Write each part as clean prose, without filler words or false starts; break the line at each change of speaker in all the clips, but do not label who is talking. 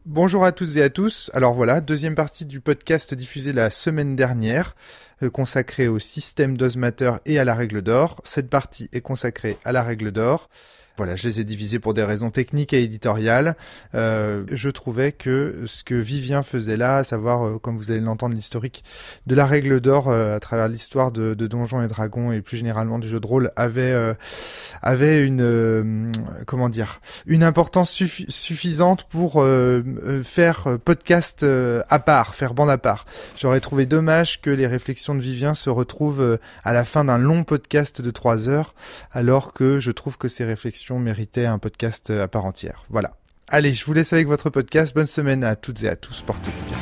Bonjour à toutes et à tous. Alors voilà, deuxième partie du podcast diffusé la semaine dernière, consacré au système d'Ozmater et à la règle d'or. Cette partie est consacrée à la règle d'or. Voilà, je les ai divisés pour des raisons techniques et éditoriales. Je trouvais que ce que Vivien faisait là, à savoir, comme vous allez l'entendre, l'historique de la règle d'or à travers l'histoire de Donjons et Dragons et plus généralement du jeu de rôle, avait une une importance suffisante pour faire podcast à part, faire bande à part. J'aurais trouvé dommage que les réflexions de Vivien se retrouvent à la fin d'un long podcast de 3 heures, alors que je trouve que ces réflexions méritait un podcast à part entière. Voilà. Allez, je vous laisse avec votre podcast. Bonne semaine à toutes et à tous. Portez-vous bien.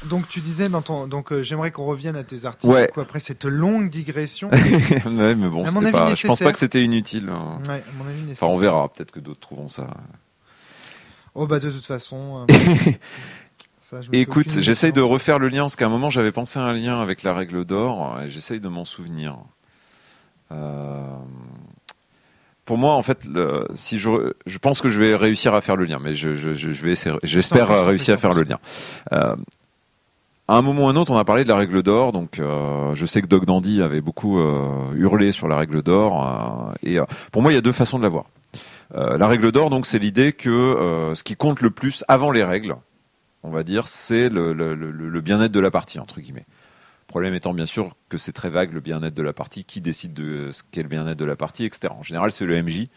Donc tu disais j'aimerais qu'on revienne à tes articles.
Ouais.
Après cette longue digression.
Ouais, mais bon, je pense pas que c'était inutile. Hein.
Ouais, à mon avis nécessaire.
Enfin, on verra. Peut-être que d'autres trouveront ça.
Oh bah de toute façon. Ça,
écoute, j'essaye de refaire le lien, parce qu'à un moment j'avais pensé à un lien avec la règle d'or, et j'essaye de m'en souvenir. Pour moi, en fait, si je pense que je vais réussir à faire le lien, mais j'espère réussir à faire le lien. À un moment ou un autre, on a parlé de la règle d'or, donc je sais que Doc Dandy avait beaucoup hurlé sur la règle d'or, et pour moi, il y a deux façons de la voir. La règle d'or, donc, c'est l'idée que ce qui compte le plus avant les règles, on va dire, c'est le bien-être de la partie, entre guillemets. Le problème étant bien sûr que c'est très vague, le bien-être de la partie, qui décide de ce qu'est le bien-être de la partie, etc. En général, c'est le MJ,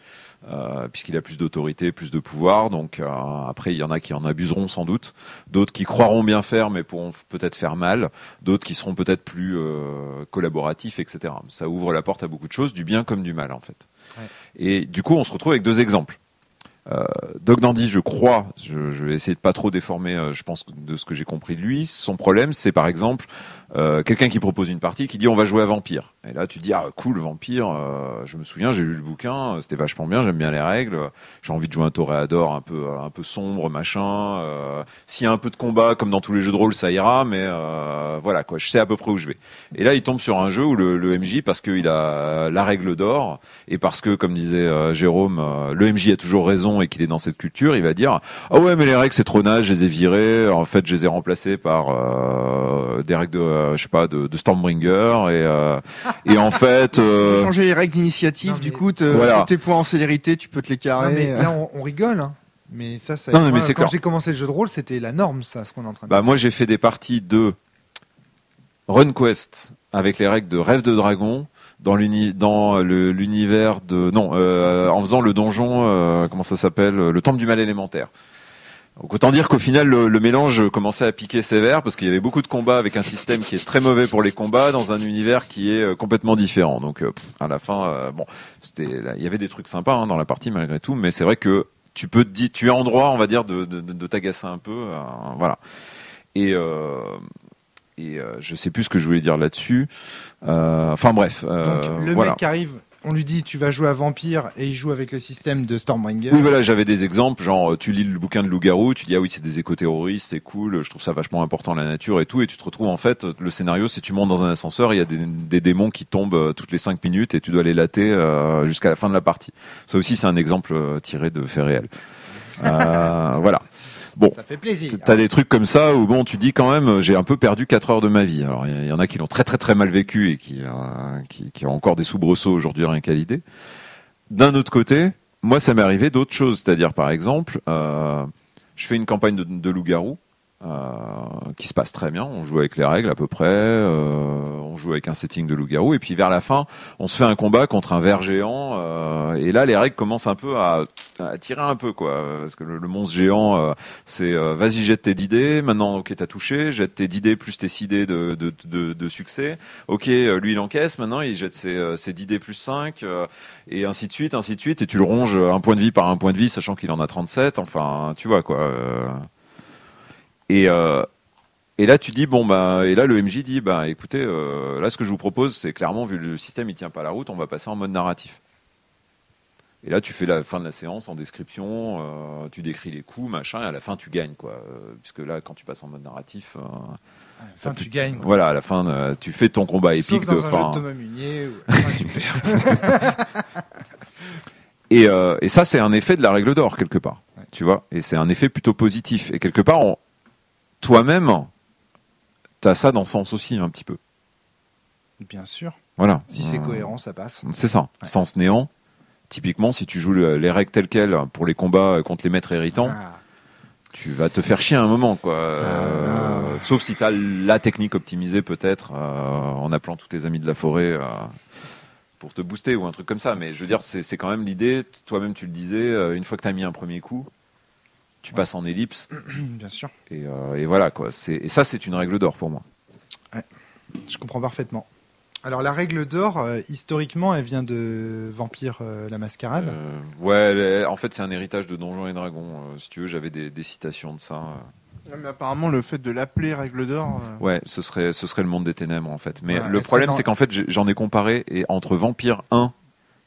puisqu'il a plus d'autorité, plus de pouvoir, donc après, il y en a qui en abuseront sans doute, d'autres qui croiront bien faire, mais pourront peut-être faire mal, d'autres qui seront peut-être plus collaboratifs, etc. Ça ouvre la porte à beaucoup de choses, du bien comme du mal, en fait. Ouais. Et du coup, on se retrouve avec deux exemples. Doc Dandy, je crois, je vais essayer de pas trop déformer, je pense, de ce que j'ai compris de lui. Son problème, c'est par exemple quelqu'un qui propose une partie qui dit on va jouer à Vampire. Et là, tu dis ah cool Vampire. Je me souviens, j'ai lu le bouquin, c'était vachement bien, j'aime bien les règles. J'ai envie de jouer un toréador un peu sombre, machin. S'il y a un peu de combat, comme dans tous les jeux de rôle, ça ira. Mais voilà quoi, je sais à peu près où je vais. Et là, il tombe sur un jeu où le MJ, parce qu'il a la règle d'or et parce que, comme disait Jérôme, le MJ a toujours raison et qu'il est dans cette culture, il va dire ah ouais mais les règles c'est trop naze, je les ai virées, en fait je les ai remplacées par des règles de Stormbringer et en fait
j'ai changé les règles d'initiative, du coup voilà. Tes points en célérité tu peux te les carrer.
Non, mais là on rigole hein. Mais ça
non, mais c'est
quand j'ai commencé le jeu de rôle c'était la norme, ça, ce qu'on est en train de dire.
Moi j'ai fait des parties de RunQuest avec les règles de Rêve de Dragon dans l'univers de en faisant le donjon comment ça s'appelle, le temple du mal élémentaire. Donc autant dire qu'au final le mélange commençait à piquer sévère parce qu'il y avait beaucoup de combats avec un système qui est très mauvais pour les combats dans un univers qui est complètement différent. Donc à la fin il y avait des trucs sympas hein, dans la partie malgré tout, mais c'est vrai que tu es en droit, on va dire, de t'agacer un peu, voilà. Et je sais plus ce que je voulais dire là-dessus. Enfin bref.
Donc le mec qui arrive, on lui dit tu vas jouer à Vampire et il joue avec le système de Stormbringer.
Oui voilà, j'avais des exemples, genre tu lis le bouquin de Loup-garou, tu dis ah oui c'est des éco-terroristes, c'est cool, je trouve ça vachement important la nature et tout, et tu te retrouves en fait, le scénario c'est tu montes dans un ascenseur, il y a des démons qui tombent toutes les 5 minutes et tu dois les latter jusqu'à la fin de la partie. Ça aussi c'est un exemple tiré de faits réels. Voilà. Bon,
ça fait plaisir.
T'as des trucs comme ça où bon, tu dis quand même, j'ai un peu perdu 4 heures de ma vie. Alors il y en a qui l'ont très très très mal vécu et qui ont encore des soubresauts aujourd'hui rien qu'à l'idée. D'un autre côté, moi ça m'est arrivé d'autres choses, c'est-à-dire par exemple, je fais une campagne de loup-garou qui se passe très bien. On joue avec les règles à peu près, on joue avec un setting de loup-garou et puis vers la fin, on se fait un combat contre un ver géant et là les règles commencent un peu à tirer un peu quoi, parce que le monstre géant c'est vas-y jette tes 10 dés, maintenant ok t'as touché, jette tes 10 dés plus tes 6 dés de succès, ok lui il encaisse, maintenant il jette ses 10 dés plus 5 et ainsi de suite et tu le ronges un point de vie par un point de vie sachant qu'il en a 37, enfin tu vois quoi. Et là tu dis et là le MJ dit écoutez là ce que je vous propose c'est clairement vu le système il tient pas la route, on va passer en mode narratif. Et là tu fais la fin de la séance en description, tu décris les coups machin et à la fin tu gagnes quoi, puisque là quand tu passes en mode narratif
à la fin tu gagnes quoi.
Voilà à la fin tu fais ton combat épique
sauf dans
de
un
fin.
jeu de Thomas Munier où à la fin tu perds.
Et ça, c'est un effet de la règle d'or, quelque part. Ouais. Tu vois, et c'est un effet plutôt positif. Et quelque part, toi-même, t'as ça dans le sens aussi, un petit peu.
Bien sûr.
Voilà.
Si c'est cohérent, ça passe.
C'est ça. Ouais. Sens néant. Typiquement, si tu joues les règles telles quelles pour les combats contre les maîtres irritants, tu vas te faire chier à un moment, quoi. Sauf si t'as la technique optimisée, peut-être, en appelant tous tes amis de la forêt pour te booster ou un truc comme ça. Mais je veux dire, c'est quand même l'idée. Toi-même, tu le disais, une fois que t'as mis un premier coup, tu passes en ellipse.
Bien sûr.
Et voilà, quoi. Et ça, c'est une règle d'or pour moi.
Ouais. Je comprends parfaitement. Alors la règle d'or, historiquement, elle vient de Vampire la Mascarade.
Ouais, en fait, c'est un héritage de Donjons et Dragons. Si tu veux, j'avais des citations de ça.
Mais apparemment, le fait de l'appeler règle d'or...
Ouais, ce serait le monde des ténèbres, en fait. Mais le problème, c'est qu'en fait, j'en ai comparé, et entre Vampire 1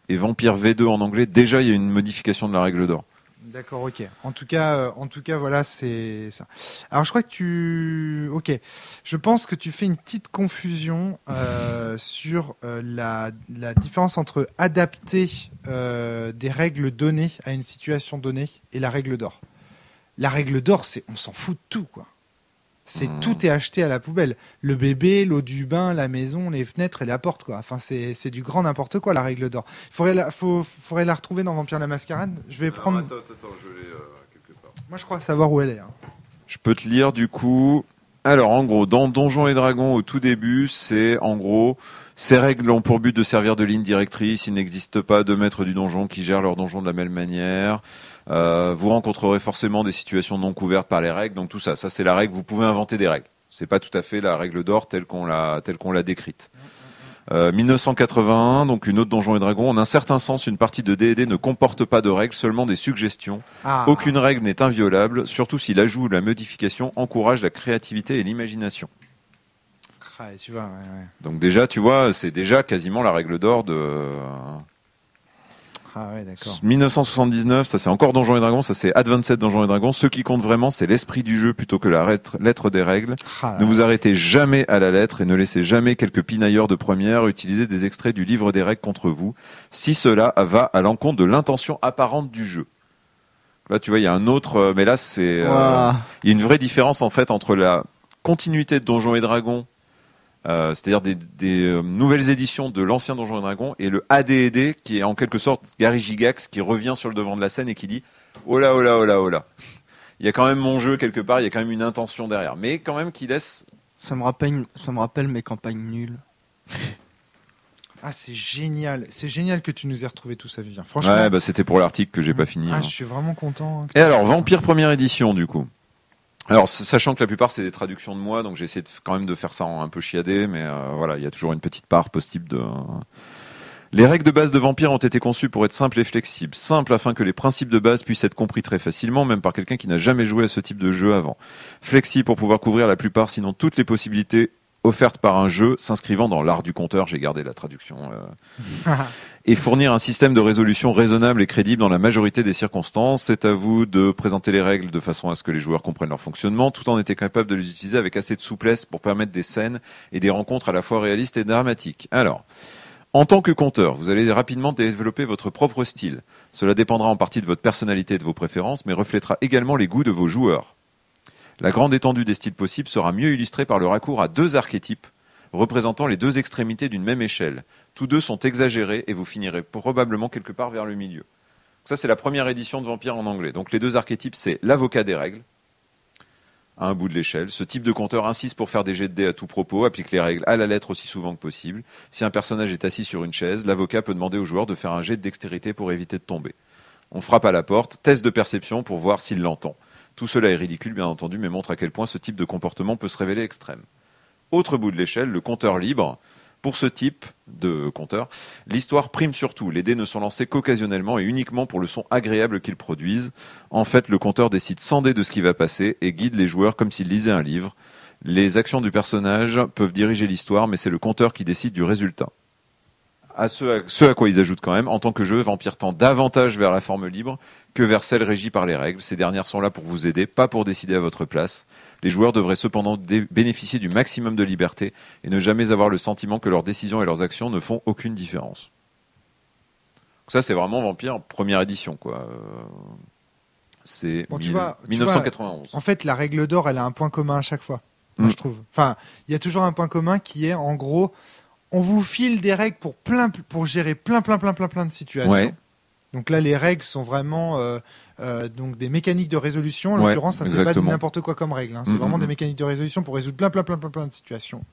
et Vampire V2 en anglais, déjà, il y a une modification de la règle d'or.
D'accord, ok. En tout cas, voilà, c'est ça. Alors, je crois que ok. Je pense que tu fais une petite confusion sur la différence entre adapter des règles données à une situation donnée et la règle d'or. La règle d'or, on s'en fout de tout, quoi. Tout est acheté à la poubelle. Le bébé, l'eau du bain, la maison, les fenêtres et la porte, quoi. Enfin, c'est du grand n'importe quoi, la règle d'or. Faudrait la retrouver dans Vampire la Mascarade. Je vais prendre.
Attends, je l'ai quelque part.
Moi, je crois savoir où elle est. Hein.
Je peux te lire, du coup. Alors, en gros, dans Donjons et Dragons, au tout début, c'est, en gros, ces règles ont pour but de servir de ligne directrice. Il n'existe pas de maître du donjon qui gère leur donjon de la même manière. Vous rencontrerez forcément des situations non couvertes par les règles. Donc tout ça c'est la règle. Vous pouvez inventer des règles. C'est pas tout à fait la règle d'or telle qu'on l'a décrite. 1981, donc une autre Donjons et Dragons. En un certain sens, une partie de D&D ne comporte pas de règles, seulement des suggestions. Aucune règle n'est inviolable, surtout si l'ajout ou la modification encourage la créativité et l'imagination.
Tu vois, ouais.
Donc déjà, tu vois, c'est déjà quasiment la règle d'or de...
Ah ouais, d'accord.
1979, ça c'est encore Donjons et Dragons, ça c'est Advanced Donjons et Dragons. Ce qui compte vraiment, c'est l'esprit du jeu plutôt que la lettre des règles. Ne vous arrêtez jamais à la lettre et ne laissez jamais quelques pinailleurs de première utiliser des extraits du livre des règles contre vous, si cela va à l'encontre de l'intention apparente du jeu. Là, tu vois, il y a un autre, mais là c'est, il y a une vraie différence en fait entre la continuité de Donjons et Dragons. C'est-à-dire des nouvelles éditions de l'ancien Donjons et Dragons et le AD&D qui est en quelque sorte Gary Gygax qui revient sur le devant de la scène et qui dit oh là. Il y a quand même mon jeu quelque part, il y a quand même une intention derrière, mais quand même qui laisse.
Ça me rappelle mes campagnes nulles.
Ah, c'est génial que tu nous aies retrouvé tout ça, Vivien. Franchement.
Ouais, c'était pour l'article que j'ai pas fini.
Je suis vraiment content.
Et alors, Vampire première édition du coup. Alors, sachant que la plupart c'est des traductions de moi, donc j'ai essayé quand même de faire ça un peu chiadé, mais voilà, il y a toujours une petite part possible de... Les règles de base de Vampire ont été conçues pour être simples et flexibles. Simples afin que les principes de base puissent être compris très facilement, même par quelqu'un qui n'a jamais joué à ce type de jeu avant. Flexibles pour pouvoir couvrir la plupart, sinon toutes les possibilités offertes par un jeu s'inscrivant dans l'art du conteur, j'ai gardé la traduction, et fournir un système de résolution raisonnable et crédible dans la majorité des circonstances. C'est à vous de présenter les règles de façon à ce que les joueurs comprennent leur fonctionnement, tout en étant capable de les utiliser avec assez de souplesse pour permettre des scènes et des rencontres à la fois réalistes et dramatiques. Alors, en tant que conteur, vous allez rapidement développer votre propre style. Cela dépendra en partie de votre personnalité et de vos préférences, mais reflètera également les goûts de vos joueurs. La grande étendue des styles possibles sera mieux illustrée par le recours à deux archétypes représentant les deux extrémités d'une même échelle. Tous deux sont exagérés et vous finirez probablement quelque part vers le milieu. Ça, c'est la première édition de Vampire en anglais. Donc les deux archétypes, c'est l'avocat des règles, à un bout de l'échelle. Ce type de conteur insiste pour faire des jets de dés à tout propos, applique les règles à la lettre aussi souvent que possible. Si un personnage est assis sur une chaise, l'avocat peut demander au joueur de faire un jet de dextérité pour éviter de tomber. On frappe à la porte, test de perception pour voir s'il l'entend. Tout cela est ridicule, bien entendu, mais montre à quel point ce type de comportement peut se révéler extrême. Autre bout de l'échelle, le compteur libre. Pour ce type de compteur, l'histoire prime surtout. Les dés ne sont lancés qu'occasionnellement et uniquement pour le son agréable qu'ils produisent. En fait, le compteur décide sans dés de ce qui va passer et guide les joueurs comme s'ils lisaient un livre. Les actions du personnage peuvent diriger l'histoire, mais c'est le compteur qui décide du résultat. Ce à quoi ils ajoutent quand même, en tant que jeu, Vampire tend davantage vers la forme libre que vers celle régie par les règles. Ces dernières sont là pour vous aider, pas pour décider à votre place. Les joueurs devraient cependant bénéficier du maximum de liberté et ne jamais avoir le sentiment que leurs décisions et leurs actions ne font aucune différence. Ça, c'est vraiment Vampire première édition, quoi. C'est 1991.
En fait, la règle d'or, elle a un point commun à chaque fois, moi, je trouve. Enfin, il y a toujours un point commun qui est, en gros, on vous file des règles pour gérer plein de situations. Ouais. Donc là, les règles sont vraiment donc des mécaniques de résolution. En l'occurrence, ça c'est pas n'importe quoi comme règle. C'est vraiment des mécaniques de résolution pour résoudre plein de situations.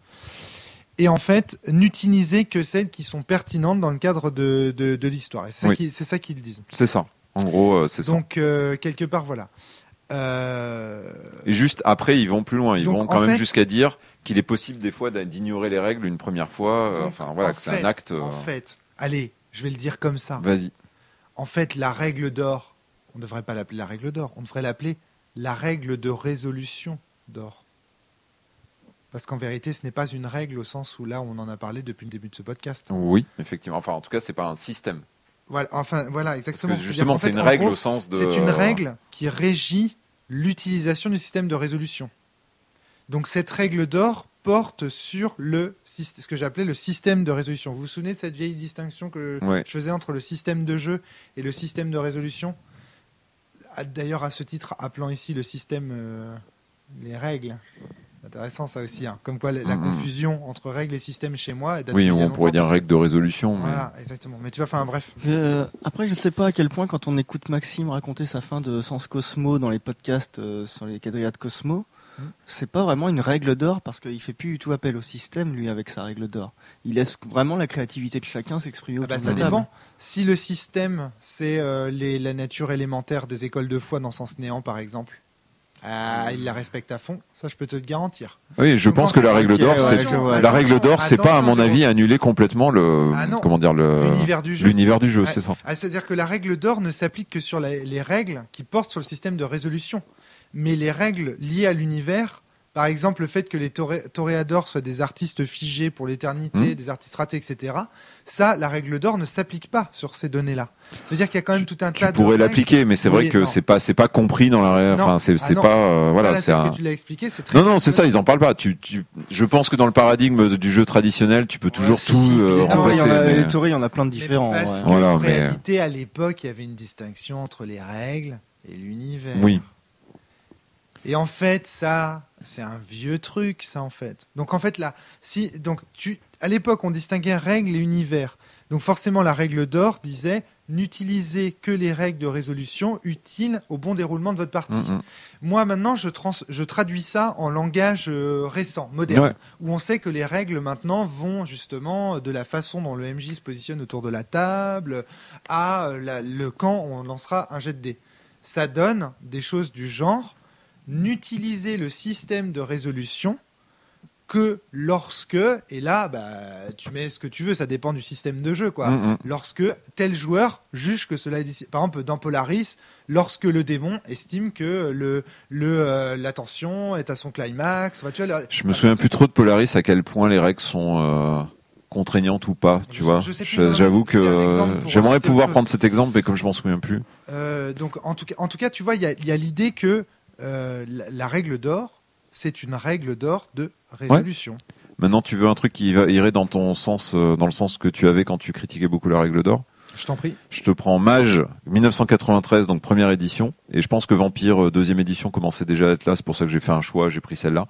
Et en fait, n'utiliser que celles qui sont pertinentes dans le cadre de l'histoire. Et c'est ça qu'ils disent.
C'est ça. En gros, c'est ça.
Donc quelque part, voilà.
Et juste après, ils vont plus loin. Ils vont quand même jusqu'à dire qu'il est possible des fois d'ignorer les règles une première fois. Que c'est un acte.
En fait, allez, je vais le dire comme ça.
Vas-y.
En fait, la règle d'or, on ne devrait pas l'appeler la règle d'or, on devrait l'appeler la règle de résolution d'or. Parce qu'en vérité, ce n'est pas une règle au sens où là, on en a parlé depuis le début de ce podcast.
Oui, effectivement. Enfin, en tout cas, c'est pas un système.
Voilà, exactement.
Parce que justement, c'est une règle au sens de...
C'est une règle qui régit l'utilisation du système de résolution. Donc, cette règle d'or porte sur ce que j'appelais le système de résolution. Vous vous souvenez de cette vieille distinction que je faisais entre le système de jeu et le système de résolution ? D'ailleurs, à ce titre, appelant ici le système les règles. Intéressant ça aussi, hein. Comme quoi la confusion entre règles et système chez moi.
Oui, on pourrait dire règle de résolution. Mais...
Voilà, exactement. Mais tu vas faire un bref.
Après, je sais pas à quel point quand on écoute Maxime raconter sa fin de Sens Cosmo dans les podcasts sur les quadriades Cosmo, c'est pas vraiment une règle d'or parce qu'il fait plus du tout appel au système lui avec sa règle d'or. Il laisse vraiment la créativité de chacun s'exprimer autour de la table.
Ça dépend. Si le système c'est la nature élémentaire des écoles de foi dans Sens Néant par exemple. Il la respecte à fond, ça je peux te le garantir.
Oui, je pense que la règle d'or, c'est pas à mon avis annuler complètement
l'univers du jeu.
L'univers du jeu, c'est ça.
C'est-à-dire que la règle d'or ne s'applique que sur les règles qui portent sur le système de résolution, mais les règles liées à l'univers, par exemple le fait que les toréadors soient des artistes figés pour l'éternité, des artistes ratés, etc. Ça, la règle d'or ne s'applique pas sur ces données-là. Ça veut dire qu'il y a quand même tout un tas de.
Tu pourrais l'appliquer, mais c'est vrai que c'est pas compris dans la. Enfin, c'est pas voilà.
C'est que tu l'as expliqué, c'est très.
Non, c'est ça. Ils en parlent pas. Je pense que dans le paradigme du jeu traditionnel, tu peux toujours tout remplacer.
Les théories, il y en a plein de différents.
Parce qu'en réalité, à l'époque, il y avait une distinction entre les règles et l'univers.
Oui.
Et en fait, ça, c'est un vieux truc, ça, en fait. Donc, en fait, là, à l'époque, on distinguait règles et univers. Donc, forcément, la règle d'or disait n'utilisez que les règles de résolution utiles au bon déroulement de votre partie. Moi, maintenant, je traduis ça en langage récent, moderne, où on sait que les règles, maintenant, vont justement de la façon dont le MJ se positionne autour de la table à quand on lancera un jet de dés. Ça donne des choses du genre n'utiliser le système de résolution que lorsque, et là, tu mets ce que tu veux, ça dépend du système de jeu, quoi. Lorsque tel joueur juge que cela est... Par exemple, dans Polaris, lorsque le démon estime que la tension est à son climax... Tu vois,
je me souviens plus trop de Polaris, à quel point les règles sont... contraignantes ou pas, tu vois. J'avoue que j'aimerais pouvoir prendre cet exemple, mais comme je m'en souviens plus.
Donc, en tout cas, tu vois, il y a l'idée que la règle d'or, c'est une règle d'or de résolution.
Maintenant, tu veux un truc qui irait dans ton sens, dans le sens que tu avais quand tu critiquais beaucoup la règle d'or.
Je t'en prie.
Je te prends Mage 1993, donc première édition, et je pense que Vampire deuxième édition commençait déjà à être là. C'est pour ça que j'ai fait un choix, j'ai pris celle-là.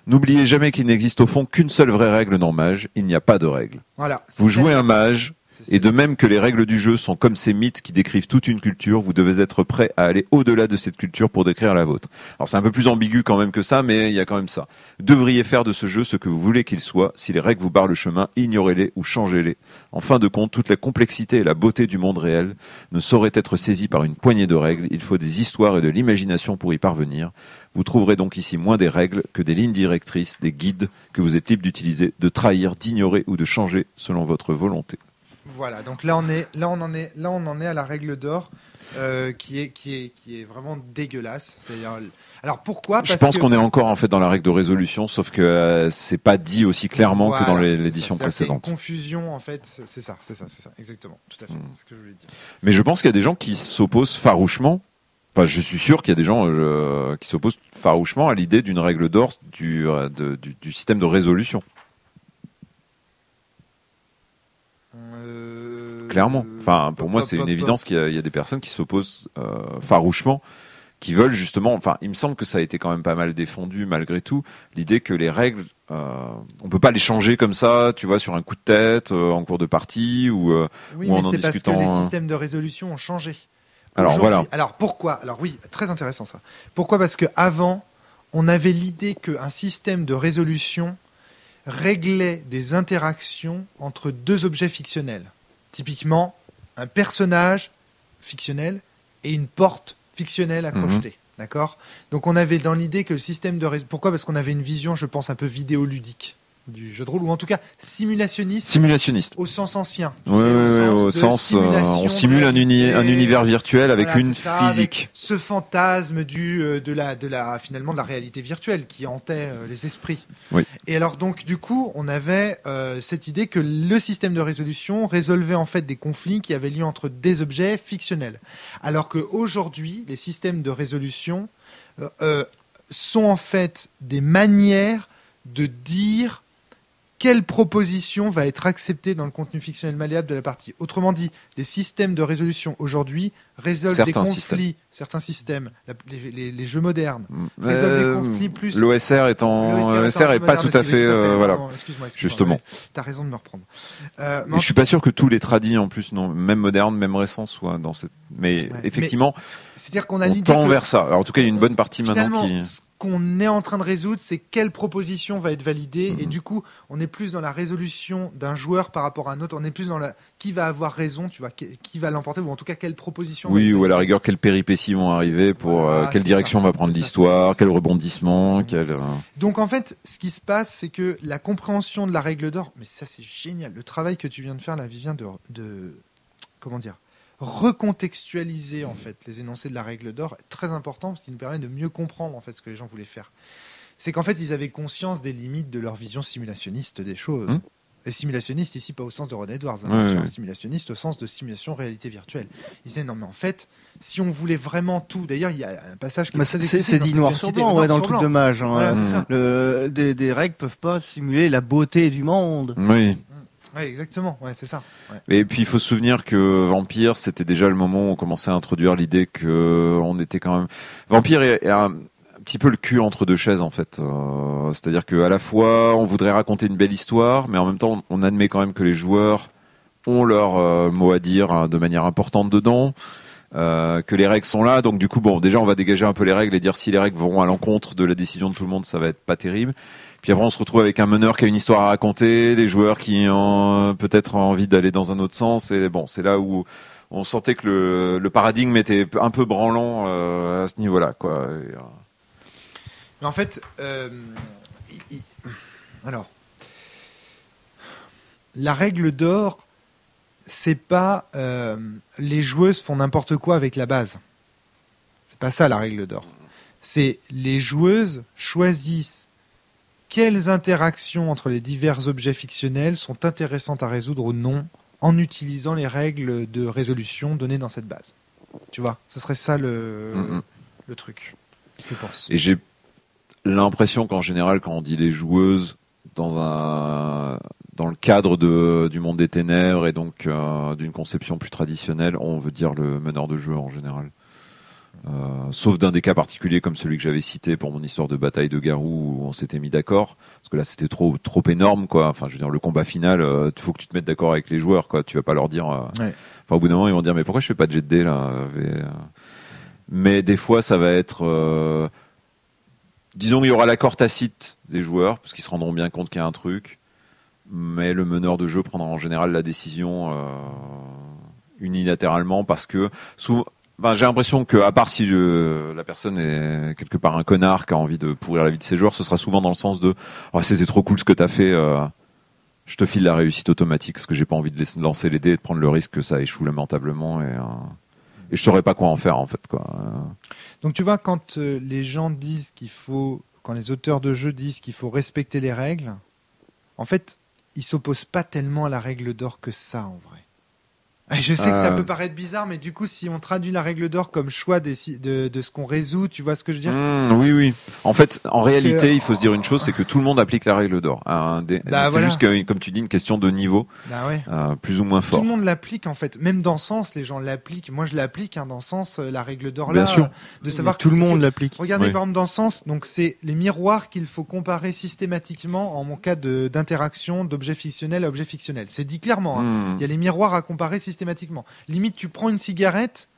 N'oubliez jamais qu'il n'existe au fond qu'une seule vraie règle dans Mage. Il n'y a pas de règle.
Voilà.
Vous jouez un mage. Et de même que les règles du jeu sont comme ces mythes qui décrivent toute une culture, vous devez être prêt à aller au-delà de cette culture pour décrire la vôtre. Alors c'est un peu plus ambigu quand même que ça, mais il y a quand même ça. Vous devriez faire de ce jeu ce que vous voulez qu'il soit. Si les règles vous barrent le chemin, ignorez-les ou changez-les. En fin de compte, toute la complexité et la beauté du monde réel ne sauraient être saisies par une poignée de règles. Il faut des histoires et de l'imagination pour y parvenir. Vous trouverez donc ici moins des règles que des lignes directrices, des guides que vous êtes libre d'utiliser, de trahir, d'ignorer ou de changer selon votre volonté.
Voilà, donc là on en est à la règle d'or qui est vraiment dégueulasse. C'est-à-dire, alors pourquoi ?
Je pense qu'on est encore en fait dans la règle de résolution, sauf que c'est pas dit aussi clairement que dans l'édition précédente.
C'est une confusion en fait, c'est ça, exactement, tout à fait, c'est ce que je voulais dire.
Mais je pense qu'il y a des gens qui s'opposent farouchement. Enfin, je suis sûr qu'il y a des gens qui s'opposent farouchement à l'idée d'une règle d'or du système de résolution. clairement. Enfin, pour moi, c'est une évidence qu'il y a des personnes qui s'opposent farouchement, qui veulent justement. Enfin, il me semble que ça a été quand même pas mal défendu malgré tout. L'idée que les règles, on peut pas les changer comme ça, tu vois, sur un coup de tête, en cours de partie ou en
discutant. C'est parce que les systèmes de résolution ont changé.
Alors voilà.
Alors pourquoi ? Alors oui, très intéressant ça. Pourquoi ? Parce que avant, on avait l'idée qu'un système de résolution réglait des interactions entre deux objets fictionnels. Typiquement, un personnage fictionnel et une porte fictionnelle à crocheter. D'accord ? Donc on avait dans l'idée que le système de résolution... Pourquoi ? Parce qu'on avait une vision, je pense, un peu vidéoludique du jeu de rôle, ou en tout cas simulationniste au sens ancien.
Au sens on simule un univers virtuel avec une physique. Avec
ce fantasme de la réalité virtuelle qui hantait les esprits.
Oui.
Et alors donc du coup on avait cette idée que le système de résolution résolvait en fait des conflits qui avaient lieu entre des objets fictionnels, alors qu'aujourd'hui les systèmes de résolution sont en fait des manières de dire quelle proposition va être acceptée dans le contenu fictionnel malléable de la partie. Autrement dit, les systèmes de résolution aujourd'hui résolvent des conflits, certains systèmes, les jeux modernes, résolvent des conflits plus...
L'OSR est pas tout à fait... voilà,
excuse-moi,
justement.
T'as raison de me reprendre.
Mais je suis pas sûr que tous les tradis, en plus, non, même modernes, même récents, soient dans cette... Mais effectivement,
c'est-à-dire qu'on a
on tend vers ça. Alors, en tout cas, il y a une bonne partie maintenant qui...
qu'on est en train de résoudre, c'est quelle proposition va être validée, et du coup, on est plus dans la résolution d'un joueur par rapport à un autre, on est plus dans qui va avoir raison, tu vois, qui va l'emporter, ou en tout cas, quelle proposition va être validée.
Ou à la rigueur, quelles péripéties vont arriver pour quelle direction va prendre l'histoire, quel rebondissement,
Donc, en fait, ce qui se passe, c'est que la compréhension de la règle d'or, mais ça, c'est génial, le travail que tu viens de faire, là, Vivien, de comment dire, recontextualiser en fait les énoncés de la règle d'or est très important parce qu'il nous permet de mieux comprendre en fait ce que les gens voulaient faire. C'est qu'en fait ils avaient conscience des limites de leur vision simulationniste des choses. Et simulationniste ici pas au sens de Ron Edwards, simulationniste au sens de simulation réalité virtuelle. Ils disaient non mais en fait si on voulait vraiment tout, d'ailleurs il y a un passage qui
c'est dit noir sur blanc dans le truc de Mage.
Voilà, c'est ça.
Des règles peuvent pas simuler la beauté du monde.
Oui.
Oui, exactement. Ouais, c'est ça. Ouais.
Et puis il faut se souvenir que Vampire, c'était déjà le moment où on commençait à introduire l'idée que on était quand même. Vampire est un petit peu le cul entre deux chaises en fait. C'est-à-dire que à la fois on voudrait raconter une belle histoire, mais en même temps on admet quand même que les joueurs ont leur mot à dire de manière importante dedans. Que les règles sont là, donc du coup bon, déjà on va dégager un peu les règles et dire si les règles vont à l'encontre de la décision de tout le monde, ça va être pas terrible. Puis après, on se retrouve avec un meneur qui a une histoire à raconter, des joueurs qui ont peut-être envie d'aller dans un autre sens. Et bon, c'est là où on sentait que le paradigme était un peu branlant à ce niveau-là, quoi.
Mais en fait, alors, la règle d'or, c'est pas les joueuses font n'importe quoi avec la base. C'est pas ça la règle d'or. C'est les joueuses choisissent quelles interactions entre les divers objets fictionnels sont intéressantes à résoudre ou non en utilisant les règles de résolution données dans cette base. Tu vois, ce serait ça le truc, je pense.
Et j'ai l'impression qu'en général, quand on dit les joueuses dans le cadre du monde des ténèbres et donc d'une conception plus traditionnelle, on veut dire le meneur de jeu en général. Sauf d'un des cas particuliers comme celui que j'avais cité pour mon histoire de bataille de Garou où on s'était mis d'accord parce que là c'était trop énorme quoi. Enfin je veux dire le combat final il faut que tu te mettes d'accord avec les joueurs quoi. Tu vas pas leur dire enfin au bout d'un moment ils vont dire mais pourquoi je fais pas de jet de dés là mais des fois ça va être disons il y aura l'accord tacite des joueurs parce qu'ils se rendront bien compte qu'il y a un truc mais le meneur de jeu prendra en général la décision unilatéralement parce que souvent j'ai l'impression que, à part si la personne est quelque part un connard qui a envie de pourrir la vie de ses joueurs, ce sera souvent dans le sens de c'était trop cool ce que t'as fait, je te file la réussite automatique parce que j'ai pas envie de lancer les dés et de prendre le risque que ça échoue lamentablement et je saurais pas quoi en faire en fait quoi.
Donc tu vois quand les gens disent quand les auteurs de jeux disent qu'il faut respecter les règles, en fait ils s'opposent pas tellement à la règle d'or que ça en vrai. Je sais que ça peut paraître bizarre, mais du coup, si on traduit la règle d'or comme choix de ce qu'on résout, tu vois ce que je veux dire?
Oui. En fait, en réalité, il faut se dire une chose, c'est que tout le monde applique la règle d'or. C'est juste que, comme tu dis, une question de niveau, plus ou moins fort.
Tout le monde l'applique en fait. Même dans Sens, les gens l'appliquent. Moi, je l'applique dans Sens, la règle d'or là.
Bien sûr.
De savoir
tout le monde l'applique.
Regardez par exemple dans Sens, donc c'est les miroirs qu'il faut comparer systématiquement en mon cas d'interaction d'objet fictionnel à objet fictionnel. C'est dit clairement. Il y a les miroirs à comparer systématiquement. Limite, tu prends une cigarette,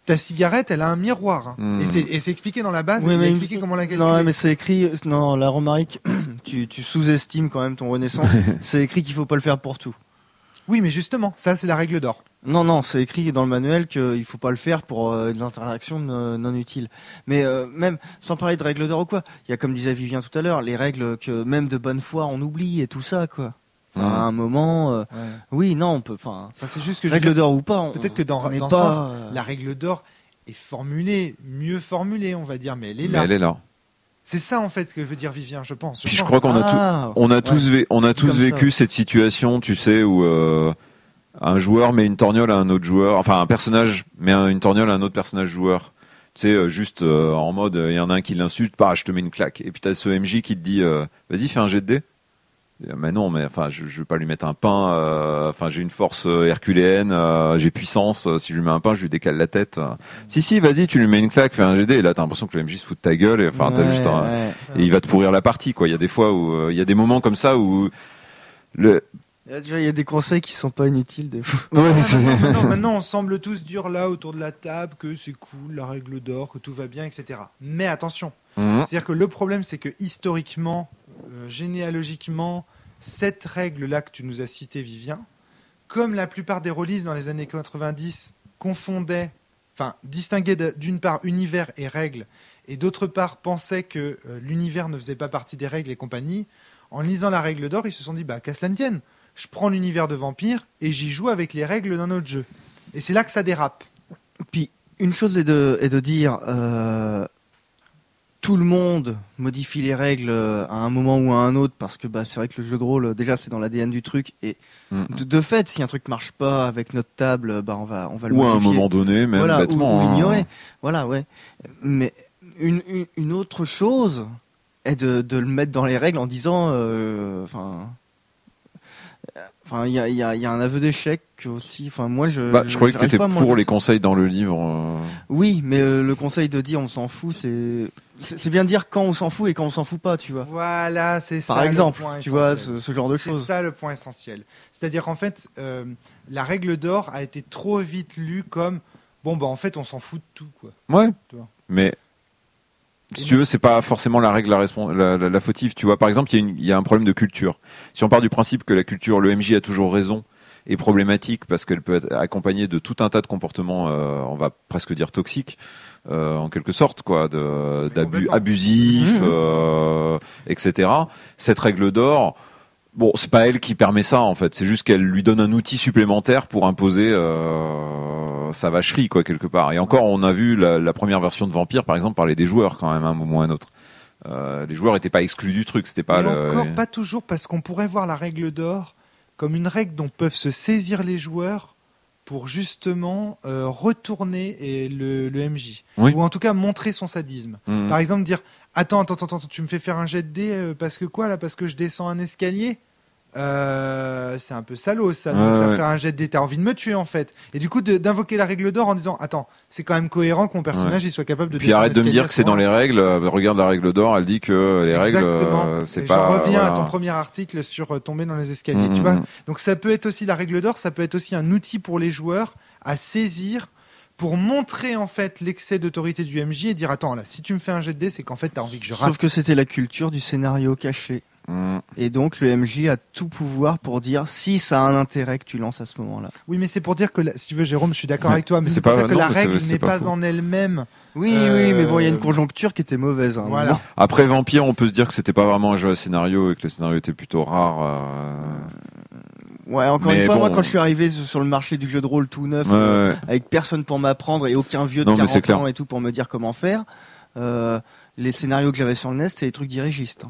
ta cigarette, elle a un miroir. Et c'est expliqué dans la base, il a expliqué comment la calculer.
Non, mais c'est écrit, la Romaric, tu sous-estimes quand même ton Renaissance. C'est écrit qu'il faut pas le faire pour tout.
Oui, mais justement, ça, c'est la règle d'or.
Non, c'est écrit dans le manuel qu'il faut pas le faire pour de l'interaction non utile. Mais même, sans parler de règle d'or ou quoi, il y a, comme disait Vivien tout à l'heure, les règles que même de bonne foi on oublie et tout ça, quoi. À un moment, oui, non, on peut.
C'est juste que
règle d'or ou pas.
Peut-être que dans ce sens, la règle d'or est mieux formulée, on va dire, mais elle est là.
Mais elle est là.
C'est ça en fait que veut dire Vivien, je pense.
Je crois qu'on a tous vécu cette situation, tu sais, où un joueur met une torgnole à un autre joueur, enfin un personnage met une torgnole à un autre personnage joueur. Tu sais, juste en mode, il y en a un qui l'insulte, je te mets une claque. Et puis t'as ce MJ qui te dit, vas-y, fais un jet de dés. Mais non, mais enfin, je vais pas lui mettre un pain. Enfin, j'ai une force herculéenne, j'ai puissance. Si je lui mets un pain, je lui décale la tête. Si, vas-y, tu lui mets une claque, fais un GD. Et là, t'as l'impression que le MJ se fout de ta gueule. Et enfin, t'as juste et il va te pourrir la partie, quoi. Il y a des fois où, il y a des moments comme ça où
il y a des conseils qui sont pas inutiles des fois.
Maintenant, on semble tous dire là autour de la table que c'est cool, la règle d'or, que tout va bien, etc. Mais attention, c'est-à-dire que le problème, c'est que historiquement, généalogiquement, cette règle-là que tu nous as citée, Vivien, comme la plupart des releases dans les années 90 distinguaient d'une part univers et règles, et d'autre part pensaient que l'univers ne faisait pas partie des règles et compagnie, en lisant la règle d'or, ils se sont dit, qu'à cela ne tienne, je prends l'univers de vampire et j'y joue avec les règles d'un autre jeu. Et c'est là que ça dérape.
Puis, une chose est de dire... tout le monde modifie les règles à un moment ou à un autre parce que c'est vrai que le jeu de rôle déjà c'est dans l'ADN du truc et de fait si un truc marche pas avec notre table on va le modifier.
Ou à un moment donné même bêtement
ou l'ignorer. Voilà, ouais. Mais une autre chose est de le mettre dans les règles en disant il y a un aveu d'échec aussi. Enfin, moi,
je croyais que t'étais pour les conseils dans le livre.
Oui, mais le conseil de dire on s'en fout, c'est bien de dire quand on s'en fout et quand on s'en fout pas, tu vois.
Voilà, c'est ça.
Par exemple,
le point
tu vois, ce genre de choses.
C'est ça le point essentiel. C'est-à-dire qu'en fait, la règle d'or a été trop vite lue comme en fait, on s'en fout de tout, quoi.
Ouais. Mais si tu veux, c'est pas forcément la règle la fautive. Tu vois, par exemple, il y a un problème de culture. Si on part du principe que la culture, le MJ a toujours raison, est problématique parce qu'elle peut être accompagnée de tout un tas de comportements, on va presque dire toxiques, en quelque sorte, quoi, d'abus abusifs, etc. Cette règle d'or, c'est pas elle qui permet ça en fait. C'est juste qu'elle lui donne un outil supplémentaire pour imposer sa vacherie, quoi, quelque part. Et encore, on a vu la première version de Vampire, par exemple, parler des joueurs quand même, à un moment ou à un autre. Les joueurs n'étaient pas exclus du truc. C'était pas.
Encore pas toujours, parce qu'on pourrait voir la règle d'or comme une règle dont peuvent se saisir les joueurs pour justement retourner le MJ.
Oui.
Ou en tout cas montrer son sadisme. Par exemple, dire attends, tu me fais faire un jet de dés parce que quoi là? Parce que je descends un escalier? C'est un peu salaud ça, de me faire un jet de dés. T'as envie de me tuer en fait. Et du coup d'invoquer la règle d'or en disant attends, c'est quand même cohérent que mon personnage il soit capable de
descendre. Puis arrête de me dire que c'est dans les règles. Regarde la règle d'or, elle dit que les règles c'est pas.
Je reviens à ton premier article sur tomber dans les escaliers. Tu vois. Donc ça peut être aussi la règle d'or, ça peut être aussi un outil pour les joueurs à saisir pour montrer en fait l'excès d'autorité du MJ et dire attends là, si tu me fais un jet de dés, c'est qu'en fait t'as envie que je rate.
Sauf que c'était la culture du scénario caché. Et donc le MJ a tout pouvoir pour dire si ça a un intérêt que tu lances à ce moment-là.
Oui, mais c'est pour dire que si tu veux, Jérôme, je suis d'accord avec toi, mais c'est pour dire que la règle n'est pas en elle-même.
Oui, mais bon, il y a une conjoncture qui était mauvaise.
Voilà.
Après Vampire, on peut se dire que c'était pas vraiment un jeu à scénario et que le scénario était plutôt rare.
Ouais, encore une fois, moi quand je suis arrivé sur le marché du jeu de rôle tout neuf, avec personne pour m'apprendre et aucun vieux de 40 ans et tout pour me dire comment faire, les scénarios que j'avais sur le NES, c'était des trucs dirigistes.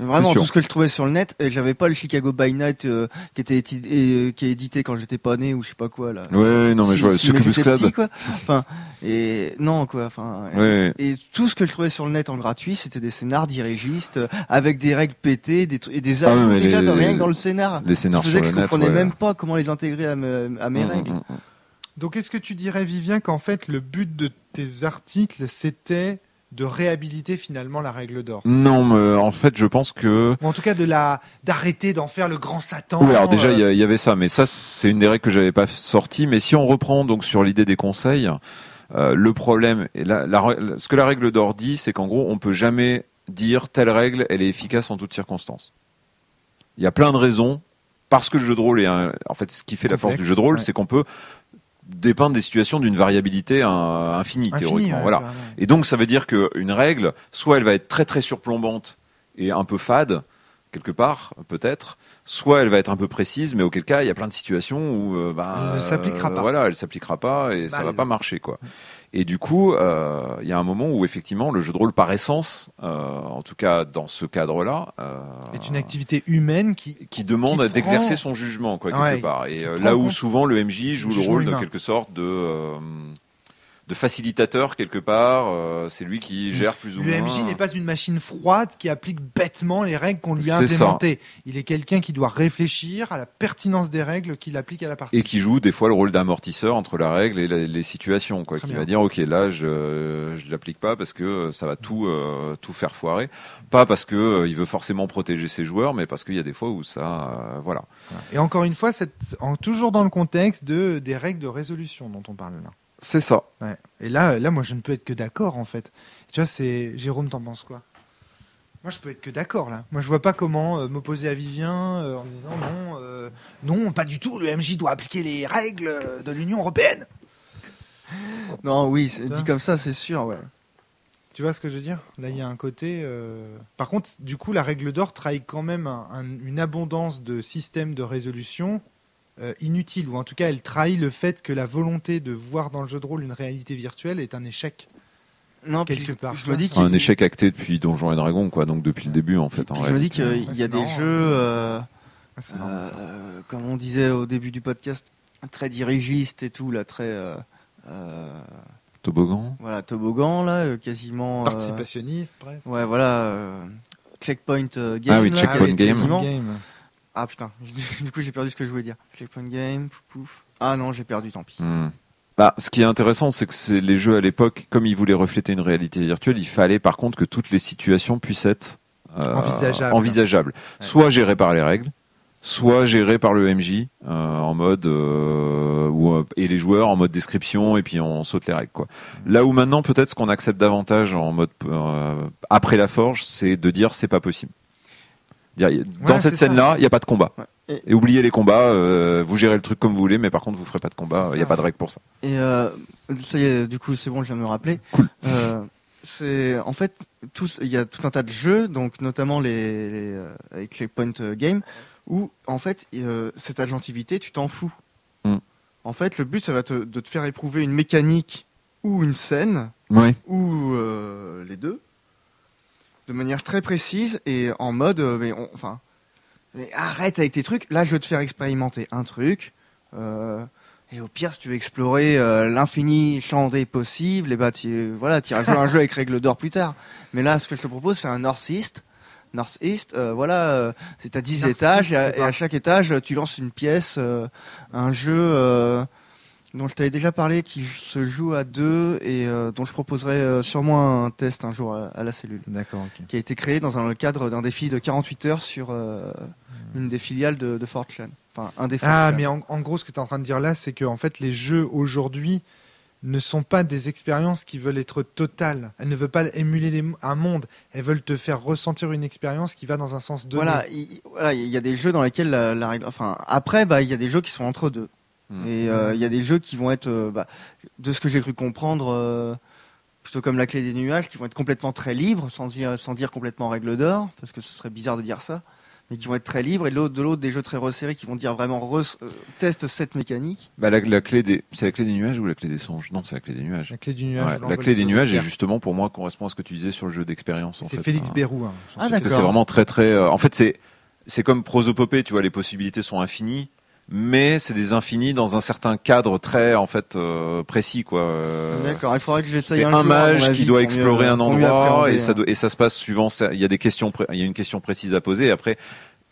Vraiment, tout ce que je trouvais sur le net, et j'avais pas le Chicago by Night qui est édité quand j'étais pas né ou je sais pas quoi là.
Ouais, non mais je vois Succubus Club.
Petit, quoi. Enfin, et non quoi. Enfin,
ouais.
Et tout ce que je trouvais sur le net en gratuit, c'était des scénars dirigistes avec des règles pétées, et des ajouts déjà de rien que dans le scénar.
Les scénars
je
sur le net.
Je comprenais même pas comment les intégrer à mes règles.
Donc, est-ce que tu dirais, Vivien, qu'en fait le but de tes articles, c'était de réhabiliter finalement la règle d'or?
Non, mais en fait, je pense que...
Ou en tout cas d'arrêter d'en faire le grand Satan.
Oui, alors déjà, il y avait ça, mais ça, c'est une des règles que j'avais pas sorties. Mais si on reprend donc sur l'idée des conseils, le problème, et ce que la règle d'or dit, c'est qu'en gros, on peut jamais dire telle règle, elle est efficace en toutes circonstances. Il y a plein de raisons, parce que le jeu de rôle est en fait, ce qui fait la force du jeu de rôle, c'est qu'on peut dépeindre des situations d'une variabilité infinie théoriquement.
Ouais,
voilà. Et donc ça veut dire qu'une règle, soit elle va être très très surplombante et un peu fade quelque part peut-être, soit elle va être un peu précise, mais auquel cas il y a plein de situations où
elle ne s'appliquera pas.
Voilà, elle s'appliquera pas et ça va pas marcher quoi. Et du coup, il y a un moment où effectivement le jeu de rôle par essence, en tout cas dans ce cadre-là,
est une activité humaine qui
demande d'exercer son jugement quoi quelque part. Et là où souvent le MJ joue le rôle de quelque sorte de facilitateur quelque part, c'est lui qui gère plus ou moins.
Le MJ n'est pas une machine froide qui applique bêtement les règles qu'on lui a implémentées. Il est quelqu'un qui doit réfléchir à la pertinence des règles qu'il applique à la partie.
Et qui joue des fois le rôle d'amortisseur entre la règle et les situations, quoi. Qui va dire ok là je l'applique pas parce que ça va tout faire foirer, pas parce que il veut forcément protéger ses joueurs, mais parce qu'il y a des fois où ça voilà.
Et encore une fois, toujours dans le contexte des règles de résolution dont on parle là.
C'est ça.
Ouais. Et là, moi, je ne peux être que d'accord, en fait. Tu vois, Jérôme, t'en penses quoi? Moi, je peux être que d'accord, là. Moi, je vois pas comment m'opposer à Vivien en disant non, pas du tout. Le MJ doit appliquer les règles de l'Union européenne.
Non, oui, dit comme ça, c'est sûr, ouais.
Tu vois ce que je veux dire? Là, il y a un côté... Par contre, du coup, la règle d'or trahit quand même une abondance de systèmes de résolution inutile, ou en tout cas elle trahit le fait que la volonté de voir dans le jeu de rôle une réalité virtuelle est un échec.
Non,
quelque part.
Je me dis
un échec acté depuis Donjons et Dragons, quoi, donc depuis le début en fait.
Je me dis qu'il y a des jeux, comme on disait au début du podcast, très dirigistes et tout, là, très...
Toboggan.
Voilà, toboggan, là, quasiment...
Participationniste, presque.
Ouais, voilà, checkpoint game.
Ah oui, checkpoint game.
Ah putain, du coup j'ai perdu ce que je voulais dire. Checkpoint game, pouf. Ah non, j'ai perdu, tant pis.
Ce qui est intéressant, c'est que les jeux à l'époque, comme ils voulaient refléter une réalité virtuelle, il fallait par contre que toutes les situations puissent être envisageables. Ouais. Soit gérées par les règles, soit gérées par le MJ en mode et les joueurs en mode description et puis on saute les règles quoi. Là où maintenant peut-être ce qu'on accepte davantage en mode après la forge, c'est de dire c'est pas possible. Dans cette scène-là, il n'y a pas de combat. Ouais. Et oubliez les combats, vous gérez le truc comme vous voulez, mais par contre, vous ne ferez pas de combat, il n'y a pas de règle pour ça.
Et ça y est, du coup, c'est bon, je viens de me rappeler.
Cool.
En fait, il y a tout un tas de jeux, donc notamment avec Checkpoint Game, où, en fait, cette agentivité, tu t'en fous. En fait, le but, ça va de te faire éprouver une mécanique ou une scène, ou les deux, de manière très précise et en mode mais arrête avec tes trucs, là je veux te faire expérimenter un truc et au pire si tu veux explorer l'infini champ des possibles, et bah tu iras jouer un jeu avec règle d'or plus tard, mais là ce que je te propose c'est un Northeast, c'est à 10 étages et à chaque étage tu lances une pièce, un jeu dont je t'avais déjà parlé, qui se joue à 2 et dont je proposerai sûrement un test un jour à la cellule.
D'accord, ok.
Qui a été créé dans le cadre d'un défi de 48 heures sur une des filiales de 4chan. Enfin, un des 4chan.
Mais en gros, ce que tu es en train de dire là, c'est que en fait, les jeux aujourd'hui ne sont pas des expériences qui veulent être totales. Elles ne veulent pas émuler un monde. Elles veulent te faire ressentir une expérience qui va dans un sens donné.
Voilà, il y a des jeux dans lesquels la règle... Enfin, après, il y a des jeux qui sont entre deux. Et il y a des jeux qui vont être, de ce que j'ai cru comprendre, plutôt comme la clé des nuages, qui vont être complètement très libres, sans dire complètement règle d'or, parce que ce serait bizarre de dire ça. mais qui vont être très libres, et de l'autre des jeux très resserrés qui vont dire vraiment teste cette mécanique.
Bah c'est la clé des nuages ou la clé des songes? Non, c'est la clé des nuages.
La clé du nuage.
La clé des nuages est justement pour moi correspond à ce que tu disais sur le jeu d'expérience.
C'est Félix Bérou.
D'accord. C'est vraiment très très. En fait, c'est comme prosopopée, tu vois, les possibilités sont infinies. Mais c'est des infinis dans un certain cadre très précis quoi.
D'accord, il faudrait que j'essaye
un jour. C'est un mage qui doit explorer un endroit et ça se passe suivant. Il y a des questions, il y a une question précise à poser. Et après,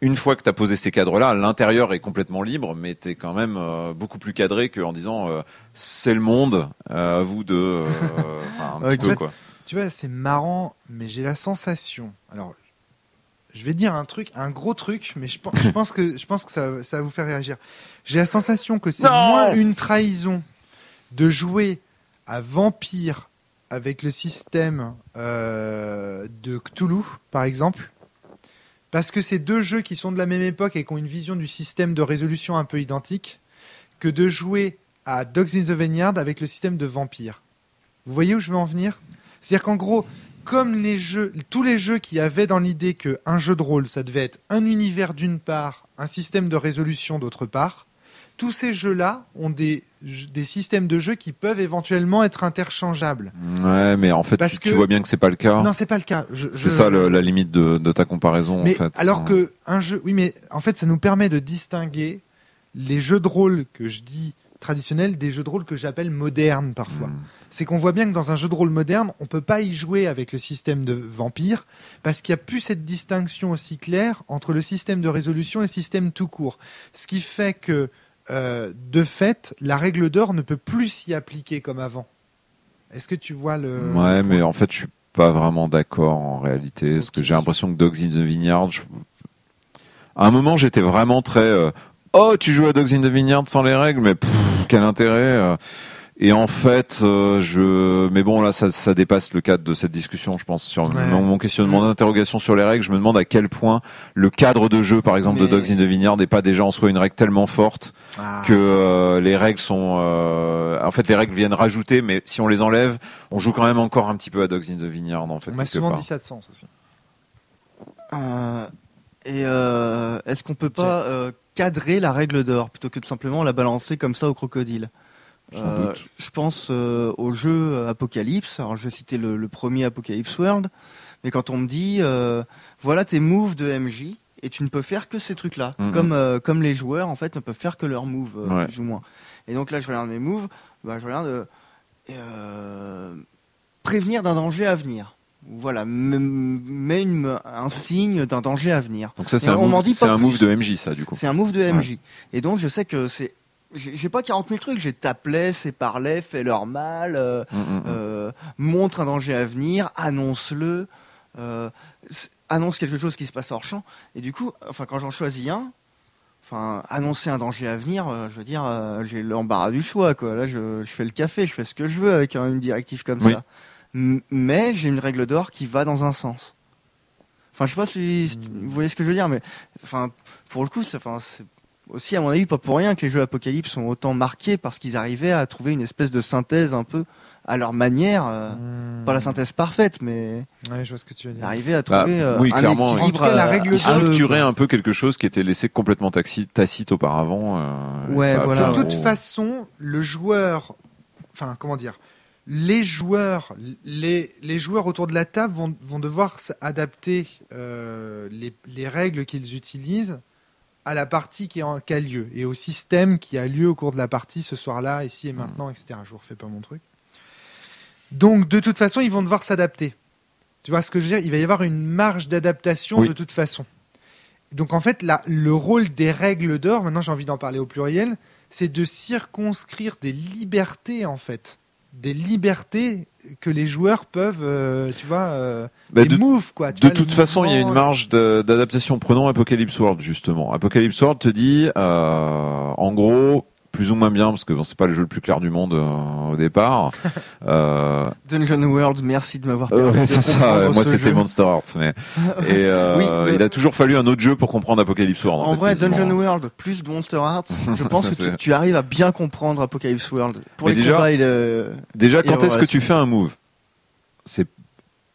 une fois que tu as posé ces cadres-là, l'intérieur est complètement libre, mais t'es quand même beaucoup plus cadré qu'en disant c'est le monde, à vous de un petit peu quoi.
Tu vois, c'est marrant, mais j'ai la sensation. Alors. Je vais dire un gros truc, mais je pense que ça va vous faire réagir. J'ai la sensation que c'est moins une trahison de jouer à Vampire avec le système de Cthulhu, par exemple, parce que c'est deux jeux qui sont de la même époque et qui ont une vision du système de résolution un peu identique, que de jouer à Dogs in the Vineyard avec le système de Vampire. Vous voyez où je veux en venir ? C'est-à-dire qu'en gros, comme tous les jeux qui avaient dans l'idée qu'un jeu de rôle, ça devait être un univers d'une part, un système de résolution d'autre part, tous ces jeux-là ont des systèmes de jeu qui peuvent éventuellement être interchangeables.
Ouais, mais en fait, tu vois bien que c'est pas le cas.
Non, c'est pas le cas.
C'est ça la limite de ta comparaison,
mais
en fait.
Alors que un jeu, oui, mais en fait, ça nous permet de distinguer les jeux de rôle que je dis traditionnels des jeux de rôle que j'appelle modernes parfois. C'est qu'on voit bien que dans un jeu de rôle moderne, on peut pas y jouer avec le système de Vampire parce qu'il n'y a plus cette distinction aussi claire entre le système de résolution et le système tout court. Ce qui fait que, de fait, la règle d'or ne peut plus s'y appliquer comme avant. Est-ce que tu vois le...
Ouais, mais en fait, je suis pas vraiment d'accord en réalité. Parce que j'ai l'impression que Dogs in the Vineyard... À un moment, j'étais vraiment très... Oh, tu joues à Dogs in the Vineyard sans les règles, mais quel intérêt Et en fait, mais bon, là, ça dépasse le cadre de cette discussion, je pense, sur mon questionnement d'interrogation sur les règles. Je me demande à quel point le cadre de jeu, par exemple, de Dogs in the Vineyard n'est pas déjà en soi une règle tellement forte que les règles sont... en fait, les règles viennent rajouter, mais si on les enlève, on joue quand même encore un petit peu à Dogs in the Vineyard, en fait.
On m'a souvent dit ça de sens aussi.
Est-ce qu'on peut pas cadrer la règle d'or plutôt que de simplement la balancer comme ça au crocodile? Je pense au jeu Apocalypse. Alors je vais citer le premier Apocalypse World, mais quand on me dit voilà tes moves de MJ et tu ne peux faire que ces trucs-là, comme les joueurs en fait ne peuvent faire que leurs moves plus ou moins. Et donc là je regarde mes moves, je regarde prévenir d'un danger à venir. Voilà, mets un signe d'un danger à venir.
Donc ça c'est un move de MJ ça du coup.
C'est un move de MJ. Et donc je sais que c'est j'ai pas 40 000 trucs, j'ai tape-les, sépare-les, fais-leur mal, montre un danger à venir, annonce-le, annonce quelque chose qui se passe hors champ. Et du coup, quand j'en choisis un, annoncer un danger à venir, je veux dire, j'ai l'embarras du choix, quoi. Là, je fais le café, je fais ce que je veux avec une directive comme ça. Mais j'ai une règle d'or qui va dans un sens. Enfin, je sais pas si vous voyez ce que je veux dire, mais pour le coup, c'est aussi, à mon avis, pas pour rien que les jeux Apocalypse sont autant marqués parce qu'ils arrivaient à trouver une espèce de synthèse un peu à leur manière, pas la synthèse parfaite, mais
je vois ce que tu veux dire.
Arriver à trouver un
clairement,
équilibre,
la règle
structurer un peu quelque chose qui était laissé complètement tacite auparavant.
De toute façon, le joueur, les joueurs autour de la table vont devoir adapter les règles qu'ils utilisent à la partie qui a lieu et au système qui a lieu au cours de la partie ce soir-là, ici et maintenant, etc. Je vous refais pas mon truc. Donc, de toute façon, ils vont devoir s'adapter. Tu vois ce que je veux dire ? Il va y avoir une marge d'adaptation de toute façon. Donc, en fait, le rôle des règles d'or, maintenant j'ai envie d'en parler au pluriel, c'est de circonscrire des libertés, en fait. Des libertés que les joueurs peuvent, moves, quoi.
De toute façon, il y a une marge d'adaptation. Prenons Apocalypse World, justement. Apocalypse World te dit, en gros, plus ou moins bien, parce que c'est pas le jeu le plus clair du monde au départ.
Dungeon World, merci de m'avoir permis.
C'est ça. Moi, c'était Monster Hearts, mais il a toujours fallu un autre jeu pour comprendre Apocalypse World.
En vrai, Dungeon World plus Monster Hearts, je pense que tu arrives à bien comprendre Apocalypse World. Pour combats,
déjà, quand est-ce que tu fais un move ? C'est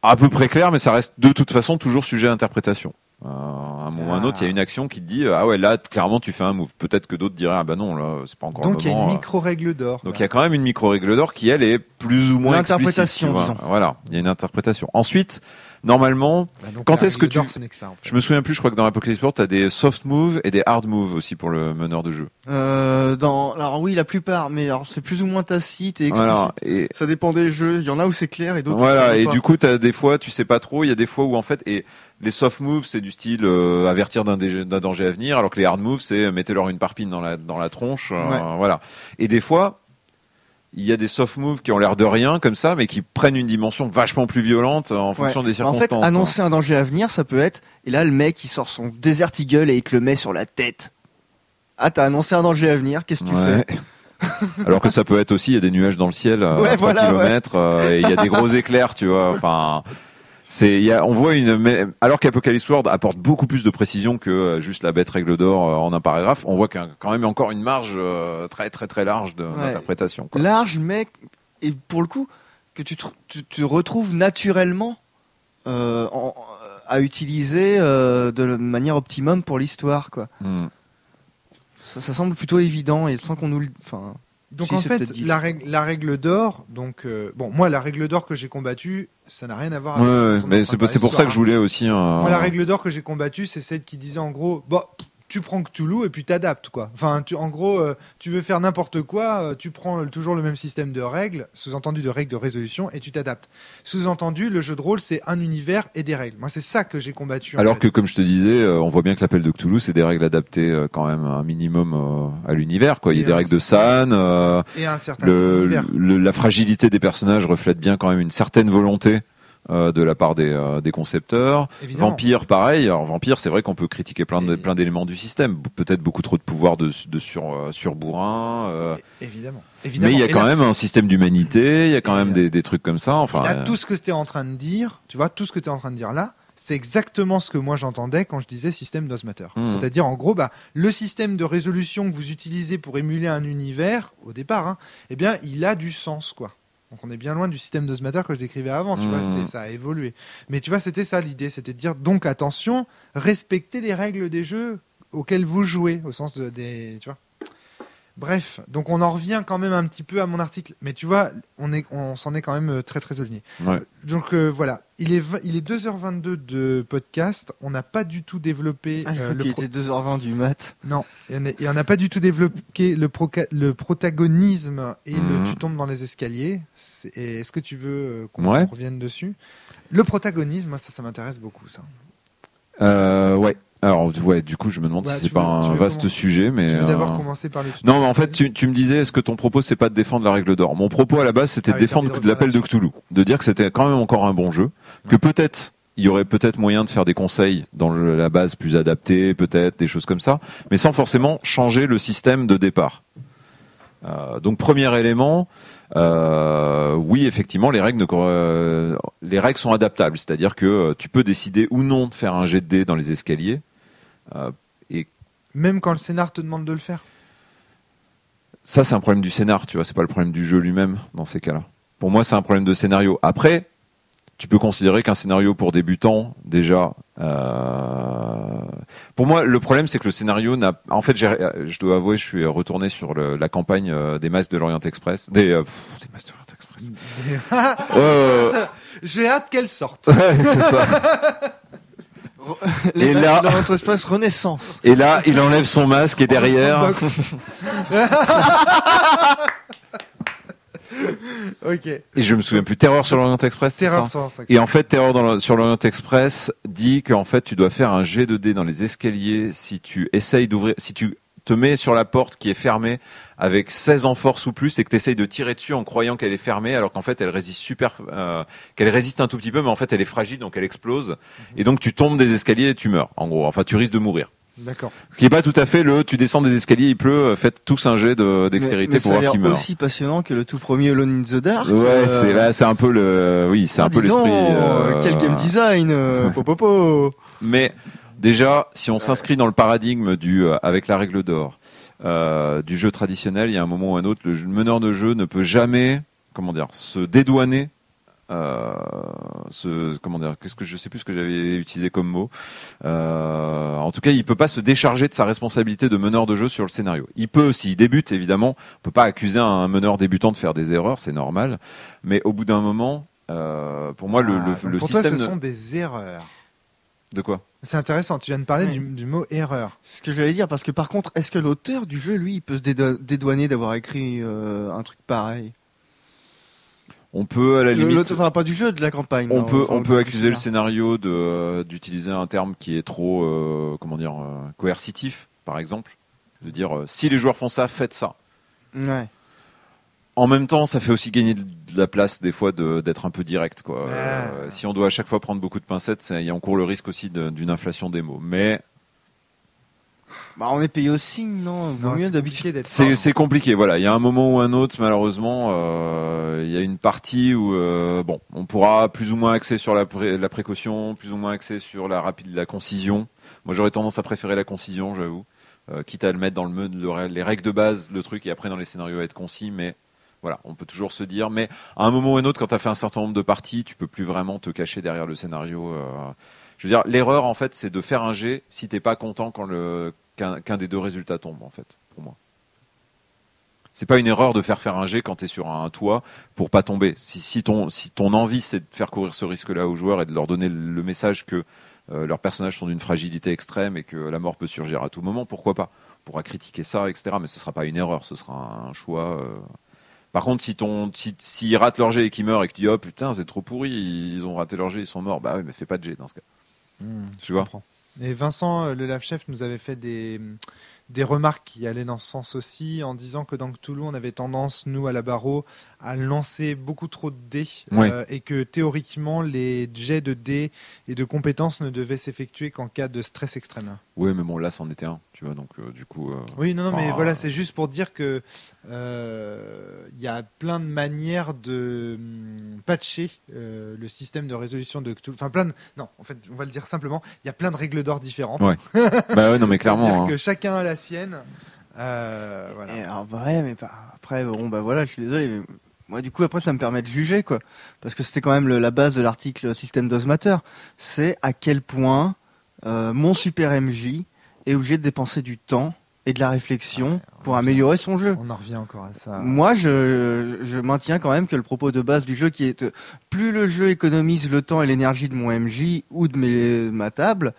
à peu près clair, mais ça reste de toute façon toujours sujet à interprétation. À un moment ou à un autre, il y a une action qui te dit ah ouais, là clairement tu fais un move. Peut-être que d'autres diraient ah bah non, là c'est pas encore
Donc
le moment.
Donc il y a une micro-règle d'or.
Donc il y a quand même une micro-règle d'or qui elle est plus ou moins
l'interprétation,
explicite. Voilà, il y a une interprétation. Ensuite, normalement, quand est-ce que tu... Je me souviens plus, je crois que dans Apocalypse World, tu as des soft moves et des hard moves aussi pour le meneur de jeu.
Alors oui, la plupart, mais alors c'est plus ou moins tacite et explicite.
Voilà, et...
Ça dépend des jeux, il y en a où c'est clair et d'autres
voilà,
où
et
pas.
du coup, tu as des fois, tu sais pas trop, il y a des fois où en fait... et les soft moves, c'est du style avertir d'un danger à venir, alors que les hard moves, c'est mettez-leur une parpille dans la tronche. Voilà. Et des fois... il y a des soft moves qui ont l'air de rien comme ça, mais qui prennent une dimension vachement plus violente en fonction des circonstances.
En fait, annoncer un danger à venir, ça peut être, et là le mec il sort son Desert Eagle et il te le met sur la tête. Ah, t'as annoncé un danger à venir, qu'est-ce que tu fais?
Alors que ça peut être aussi, il y a des nuages dans le ciel à 3 kilomètres, et il y a des gros éclairs, tu vois. Enfin, on voit alors qu'Apocalypse World apporte beaucoup plus de précision que juste la bête règle d'or en un paragraphe, on voit qu'il y a quand même encore une marge très très très large d'interprétation. Quoi.
Large, mais et pour le coup que tu te retrouves naturellement à utiliser de manière optimum pour l'histoire, quoi. Ça semble plutôt évident et sans qu'on nous
donc si en fait, la règle d'or, donc moi la règle d'or que j'ai combattue, ça n'a rien à voir avec.
Mais c'est pour ça que je voulais aussi.
Moi la règle d'or que j'ai combattue, c'est celle qui disait en gros, tu prends Cthulhu et puis t'adaptes quoi. Enfin, en gros, tu veux faire n'importe quoi, tu prends toujours le même système de règles, sous-entendu de règles de résolution, et tu t'adaptes. Sous-entendu, le jeu de rôle, c'est un univers et des règles. Moi, c'est ça que j'ai combattu.
Alors que, comme je te disais, on voit bien que l'appel de Cthulhu, c'est des règles adaptées quand même un minimum à l'univers. Quoi. Il y a des règles de San.
Et un certain univers.
La fragilité des personnages reflète bien quand même une certaine volonté. De la part des concepteurs.
Évidemment.
Vampire, pareil. Alors Vampire, c'est vrai qu'on peut critiquer plein d'éléments du système. Peut-être beaucoup trop de pouvoir de surbourrin.
Évidemment.
Mais il y a quand même un système d'humanité. Il y a quand même des trucs comme ça. Enfin.
Là, tout ce que tu es en train de dire, tu vois, tout ce que tu es en train de dire là, c'est exactement ce que moi j'entendais quand je disais système d'Osmater. C'est-à-dire, en gros, le système de résolution que vous utilisez pour émuler un univers, au départ, eh bien, il a du sens, quoi. Donc on est bien loin du système d'Osmater que je décrivais avant, tu vois, ça a évolué. Mais tu vois, c'était ça l'idée, c'était de dire, donc attention, respectez les règles des jeux auxquels vous jouez, au sens des... Tu vois. Bref, donc on en revient quand même un petit peu à mon article, mais tu vois, on s'en est quand même très très aligné.
Ouais.
Donc voilà, il est 2h22 de podcast, on n'a pas du tout développé...
il était 2h20 du mat.
Non, et on n'a pas du tout développé le protagonisme et tu tombes dans les escaliers. Est-ce que tu veux qu'on revienne dessus? Le protagonisme, moi, ça m'intéresse beaucoup, ça.
Ouais. Alors du coup je me demande si c'est pas un vaste sujet, mais
tu veux d'abord commencer par le
non, mais en fait tu me disais, est-ce que ton propos c'est pas de défendre la règle d'or? Mon propos à la base c'était de défendre l'appel de Cthulhu, de dire que c'était quand même encore un bon jeu, que peut-être il y aurait peut-être moyen de faire des conseils dans la base plus adaptée, peut-être des choses comme ça, mais sans forcément changer le système de départ. Donc premier élément, oui effectivement les règles sont adaptables, c'est-à-dire que tu peux décider ou non de faire un jet de dés dans les escaliers. Et
même quand le scénar te demande de le faire.
Ça c'est un problème du scénar, tu vois, c'est pas le problème du jeu lui-même dans ces cas-là. Pour moi c'est un problème de scénario. Après, tu peux considérer qu'un scénario pour débutants, déjà... Pour moi, le problème, c'est que le scénario n'a... En fait, je dois avouer, je suis retourné sur la campagne des Masques de l'Orient Express. Des Masques de l'Orient Express.
J'ai hâte qu'elle sorte.
Ouais, c'est ça.
Et là, l'Orient Express Renaissance.
Et là, il enlève son masque et derrière...
Ok.
Et je me souviens plus. Terreur sur l'Orient Express.
Terreur sur l'Orient Express.
Et en fait, Terreur sur l'Orient Express dit qu'en fait, tu dois faire un jet de dés dans les escaliers si tu essayes d'ouvrir, si tu te mets sur la porte qui est fermée avec 16 en force ou plus et que tu essayes de tirer dessus en croyant qu'elle est fermée alors qu'en fait elle résiste qu'elle résiste un tout petit peu mais en fait elle est fragile donc elle explose et donc tu tombes des escaliers et tu meurs en gros. Enfin, tu risques de mourir.
D'accord.
Ce qui est pas tout à fait tu descends des escaliers, il pleut, faites tous un jet dextérité pour voir qui meurt.
C'est aussi passionnant que le tout premier Alone in the Dark.
Ouais, c'est un peu c'est un peu l'esprit.
Quel game design, popopo.
Mais déjà, si on s'inscrit dans le paradigme avec la règle d'or, du jeu traditionnel, il y a un moment ou un autre, le meneur de jeu ne peut jamais, se dédouaner comment dire, je sais plus ce que j'avais utilisé comme mot. En tout cas, il peut pas se décharger de sa responsabilité de meneur de jeu sur le scénario. Il peut, s'il débute, évidemment, on peut pas accuser un meneur débutant de faire des erreurs, c'est normal. Mais au bout d'un moment, pour moi, le
pour
système.
Toi, ce sont des erreurs.
De quoi ?
C'est intéressant. Tu viens de parler du mot erreur.
C'est ce que j'allais dire, parce que par contre, est-ce que l'auteur du jeu, lui, il peut se dédouaner d'avoir écrit un truc pareil?
On peut à la limite.
Enfin, pas du jeu, de la campagne.
On peut accuser le scénario d'utiliser un terme qui est trop coercitif, par exemple, de dire si les joueurs font ça, faites ça.
Ouais.
En même temps, ça fait aussi gagner de la place des fois d'être un peu direct, quoi. Si on doit à chaque fois prendre beaucoup de pincettes, on court le risque aussi d'une inflation des mots. Mais
on est payé au signe, non?
Non, mieux d'habitude d'être.
C'est compliqué. Voilà, il y a un moment ou un autre, malheureusement, il y a une partie où on pourra plus ou moins axer sur la précaution, plus ou moins axer sur la concision. Moi, j'aurais tendance à préférer la concision, j'avoue, quitte à le mettre dans les règles de base, le truc, et après dans les scénarios à être concis, mais. Voilà, on peut toujours se dire, mais à un moment ou un autre, quand tu as fait un certain nombre de parties, tu peux plus vraiment te cacher derrière le scénario. Je veux dire, l'erreur, en fait, c'est de faire un jet si t'es pas content quand qu'un des deux résultats tombe, en fait, pour moi. C'est pas une erreur de faire un jet quand t'es sur un toit pour pas tomber. Si ton envie, c'est de faire courir ce risque-là aux joueurs et de leur donner le message que leurs personnages sont d'une fragilité extrême et que la mort peut surgir à tout moment, pourquoi pas ? On pourra critiquer ça, etc. Mais ce sera pas une erreur, ce sera un choix. Par contre, s'ils ratent leur jet et qu'ils meurent et que tu dis oh putain c'est trop pourri, ils ont raté leur jet, ils sont morts, bah oui mais fais pas de jet dans ce cas.
Tu vois. Et Vincent, le Lave Chef, nous avait fait des remarques qui allaient dans ce sens aussi, en disant que dans Cthulhu, on avait tendance, nous, à la Barreau, à lancer beaucoup trop de dés, et que théoriquement, les jets de dés et de compétences ne devaient s'effectuer qu'en cas de stress extrême.
Oui, mais bon, là, c'en était un, tu vois, donc du coup...
Oui, non, mais voilà, c'est juste pour dire que y a plein de manières de patcher le système de résolution de Cthulhu. Enfin, non, en fait, on va le dire simplement, il y a plein de règles d'or différentes.
Ouais. Bah ouais, non, mais clairement...
C'est-à-dire que chacun a la sienne. Voilà.
Et alors, mais après, voilà, je suis désolé, mais moi, du coup, après, ça me permet de juger, quoi. Parce que c'était quand même la base de l'article System Does Matter. C'est à quel point mon super MJ est obligé de dépenser du temps et de la réflexion pour améliorer son jeu.
On en revient encore à ça.
Moi, je maintiens quand même que le propos de base du jeu, qui est plus le jeu économise le temps et l'énergie de mon MJ ou de ma table,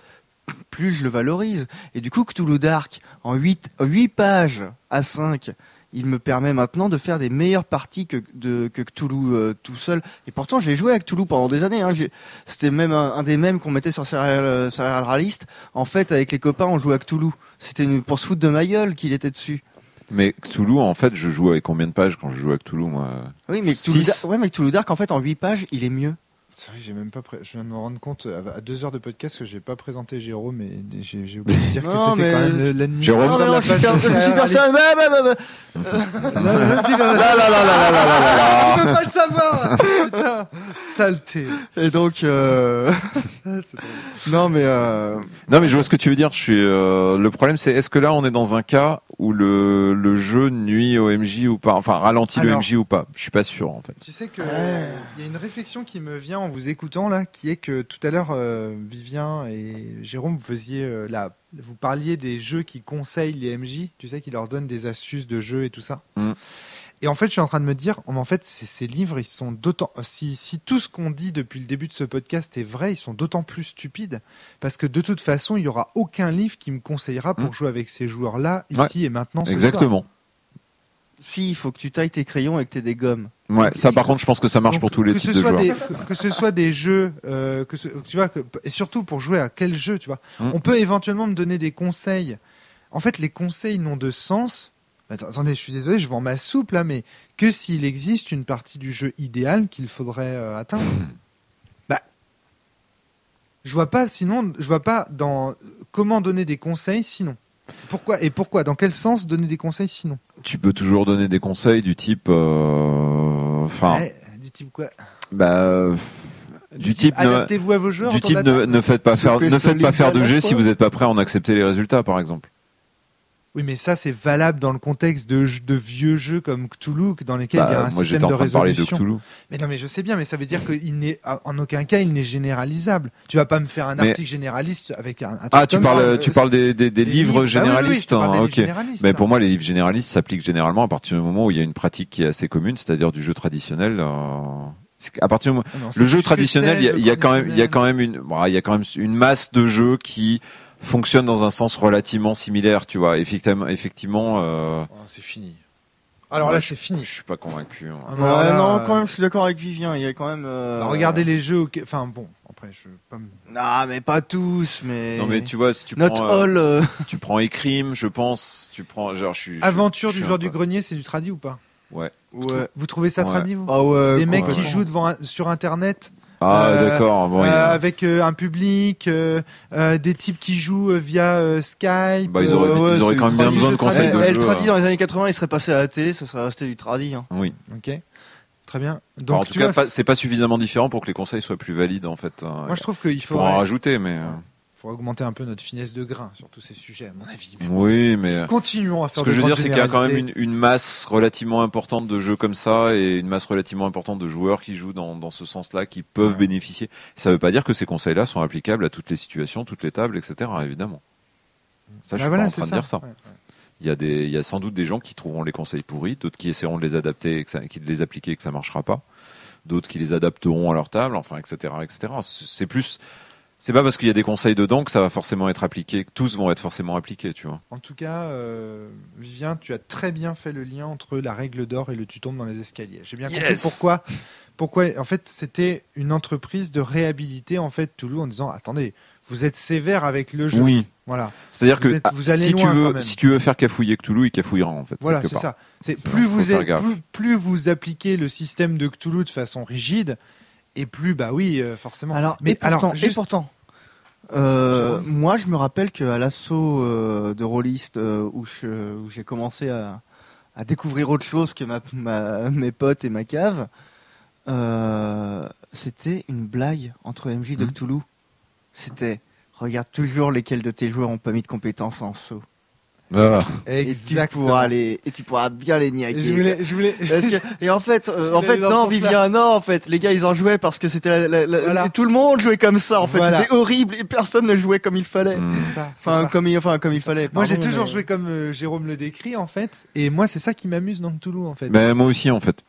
plus je le valorise. Et du coup, Cthulhu Dark, en 8 pages à 5, il me permet maintenant de faire des meilleures parties que Cthulhu tout seul. Et pourtant, j'ai joué à Cthulhu pendant des années. C'était même un des mêmes qu'on mettait sur Serial Realist. En fait, avec les copains, on jouait à Cthulhu. C'était pour se foutre de ma gueule qu'il était dessus.
Mais Cthulhu, en fait, je joue avec combien de pages quand je joue à Cthulhu, moi?
Oui, mais Cthulhu Dark, en fait, en 8 pages, il est mieux.
C'est vrai, je viens de me rendre compte à 2 heures de podcast que j'ai pas présenté Jérôme, et j'ai oublié de dire que c'était quand même l'ennemi.
Jérôme,
je suis personne.
On peut pas le savoir. Putain, saleté.
Et donc, non mais
je vois ce que tu veux dire. Le problème, c'est est-ce que là, on est dans un cas où le jeu nuit au MJ ou pas, enfin ralentit le MJ ou pas? Je suis pas sûr, en fait.
Tu sais que il y a une réflexion qui me vient en vous écoutant là, qui est que tout à l'heure, Vivien et Jérôme, vous parliez des jeux qui conseillent les MJ, tu sais, qui leur donnent des astuces de jeu et tout ça. Et en fait, je suis en train de me dire, en fait, ces livres, ils sont d'autant, si tout ce qu'on dit depuis le début de ce podcast est vrai, ils sont d'autant plus stupides, parce que de toute façon, il y aura aucun livre qui me conseillera pour jouer avec ces joueurs-là, ici et maintenant.
Exactement.
Si, il faut que tu tailles tes crayons et que tu aies des gommes.
Ouais, ça par contre, je pense que ça marche pour tous les types de joueurs.
Que ce soit des jeux, tu vois, et surtout pour jouer à quel jeu, tu vois. On peut éventuellement me donner des conseils. En fait, les conseils n'ont de sens. Attendez, je suis désolé, je vends ma soupe là, mais que s'il existe une partie du jeu idéal qu'il faudrait atteindre. Je vois pas dans comment donner des conseils sinon. Pourquoi dans quel sens donner des conseils sinon?
Tu peux toujours donner des conseils du type
du type quoi?
Du type
adaptez-vous à vos joueurs.
Du type ne faites pas faire de jet si vous n'êtes pas prêt à en accepter les résultats, par exemple.
Oui, mais ça, c'est valable dans le contexte de vieux jeux comme Cthulhu, dans lesquels il y a un système de résolution. Moi, j'étais en train de parler de Cthulhu. Mais non, mais je sais bien, mais ça veut dire qu'il n'est, en aucun cas, il n'est généralisable. Tu vas pas me faire un article généraliste avec un truc
tu parles des livres généralistes. Ok. Mais pour moi, les livres généralistes s'appliquent généralement à partir du moment où il y a une pratique qui est assez commune, c'est-à-dire du jeu traditionnel. À partir du moment, le jeu traditionnel, il y a quand même une masse de jeux qui fonctionne dans un sens relativement similaire, tu vois. Effectivement.
C'est fini. Alors là, c'est fini.
Je suis pas convaincu.
Non, quand même, je suis d'accord avec Vivien. Il y a quand même.
Regardez les jeux. Enfin bon, après, je pas.
Non, mais pas tous, mais.
Non, mais tu vois, si tu tu prends Écrime, je pense. Tu prends, genre,
Aventure du genre du grenier, c'est du tradi ou pas?
Ouais.
Vous trouvez ça tradi, vous?
Ah ouais.
Des mecs qui jouent sur Internet.
D'accord. Bon,
avec un public, des types qui jouent via Skype.
Bah, ils auraient quand même bien besoin de conseils de jeu.
Le tradi dans les années 80, il serait passé à la télé, ça serait resté du tradi. Hein.
Oui.
Ok. Très bien. Donc,
en tout cas, c'est pas suffisamment différent pour que les conseils soient plus valides, en fait.
Moi, je trouve qu'il faut
en rajouter, mais.
Faut augmenter un peu notre finesse de grain sur tous ces sujets, à mon avis.
Oui, mais
continuons à faire.
Ce que je veux dire, c'est qu'il y a quand même une masse relativement importante de jeux comme ça et une masse relativement importante de joueurs qui jouent dans ce sens-là, qui peuvent bénéficier. Ça ne veut pas dire que ces conseils-là sont applicables à toutes les situations, toutes les tables, etc. Évidemment. Ça, je suis pas en train de dire ça. Ouais. Il y a sans doute des gens qui trouveront les conseils pourris, d'autres qui essaieront de les adapter, et de les appliquer et que ça marchera pas, d'autres qui les adapteront à leur table, enfin, etc., etc. C'est pas parce qu'il y a des conseils dedans que ça va forcément être appliqué, que tous vont être forcément appliqués, tu vois.
En tout cas, Vivien, tu as très bien fait le lien entre la règle d'or et le tu tombes dans les escaliers. J'ai bien compris pourquoi. En fait, c'était une entreprise de réhabiliter en fait Toulouse en disant attendez, vous êtes sévère avec le jeu.
Oui.
Voilà.
C'est-à-dire vous allez si tu veux faire cafouiller Cthulhu, il cafouillera en fait.
Voilà, c'est ça. Plus vous appliquez le système de Cthulhu de façon rigide. Et plus, forcément.
Pourtant, moi, je me rappelle qu'à l'assaut de rôliste où j'ai commencé à découvrir autre chose que mes potes et ma cave, c'était une blague entre MJ de Cthulhu. C'était regarde toujours lesquels de tes joueurs ont pas mis de compétences en saut. Et tu pourras bien les niaquer. Et en fait, non, Vivien, non, en fait, les gars, ils en jouaient parce que c'était tout le monde jouait comme ça, en fait. Voilà. C'était horrible et personne ne jouait comme il fallait.
C'est ça.
Comme il fallait.
Moi, j'ai toujours joué comme Jérôme le décrit, en fait. Et moi, c'est ça qui m'amuse dans Cthulhu, en fait.
Mais moi aussi, en fait.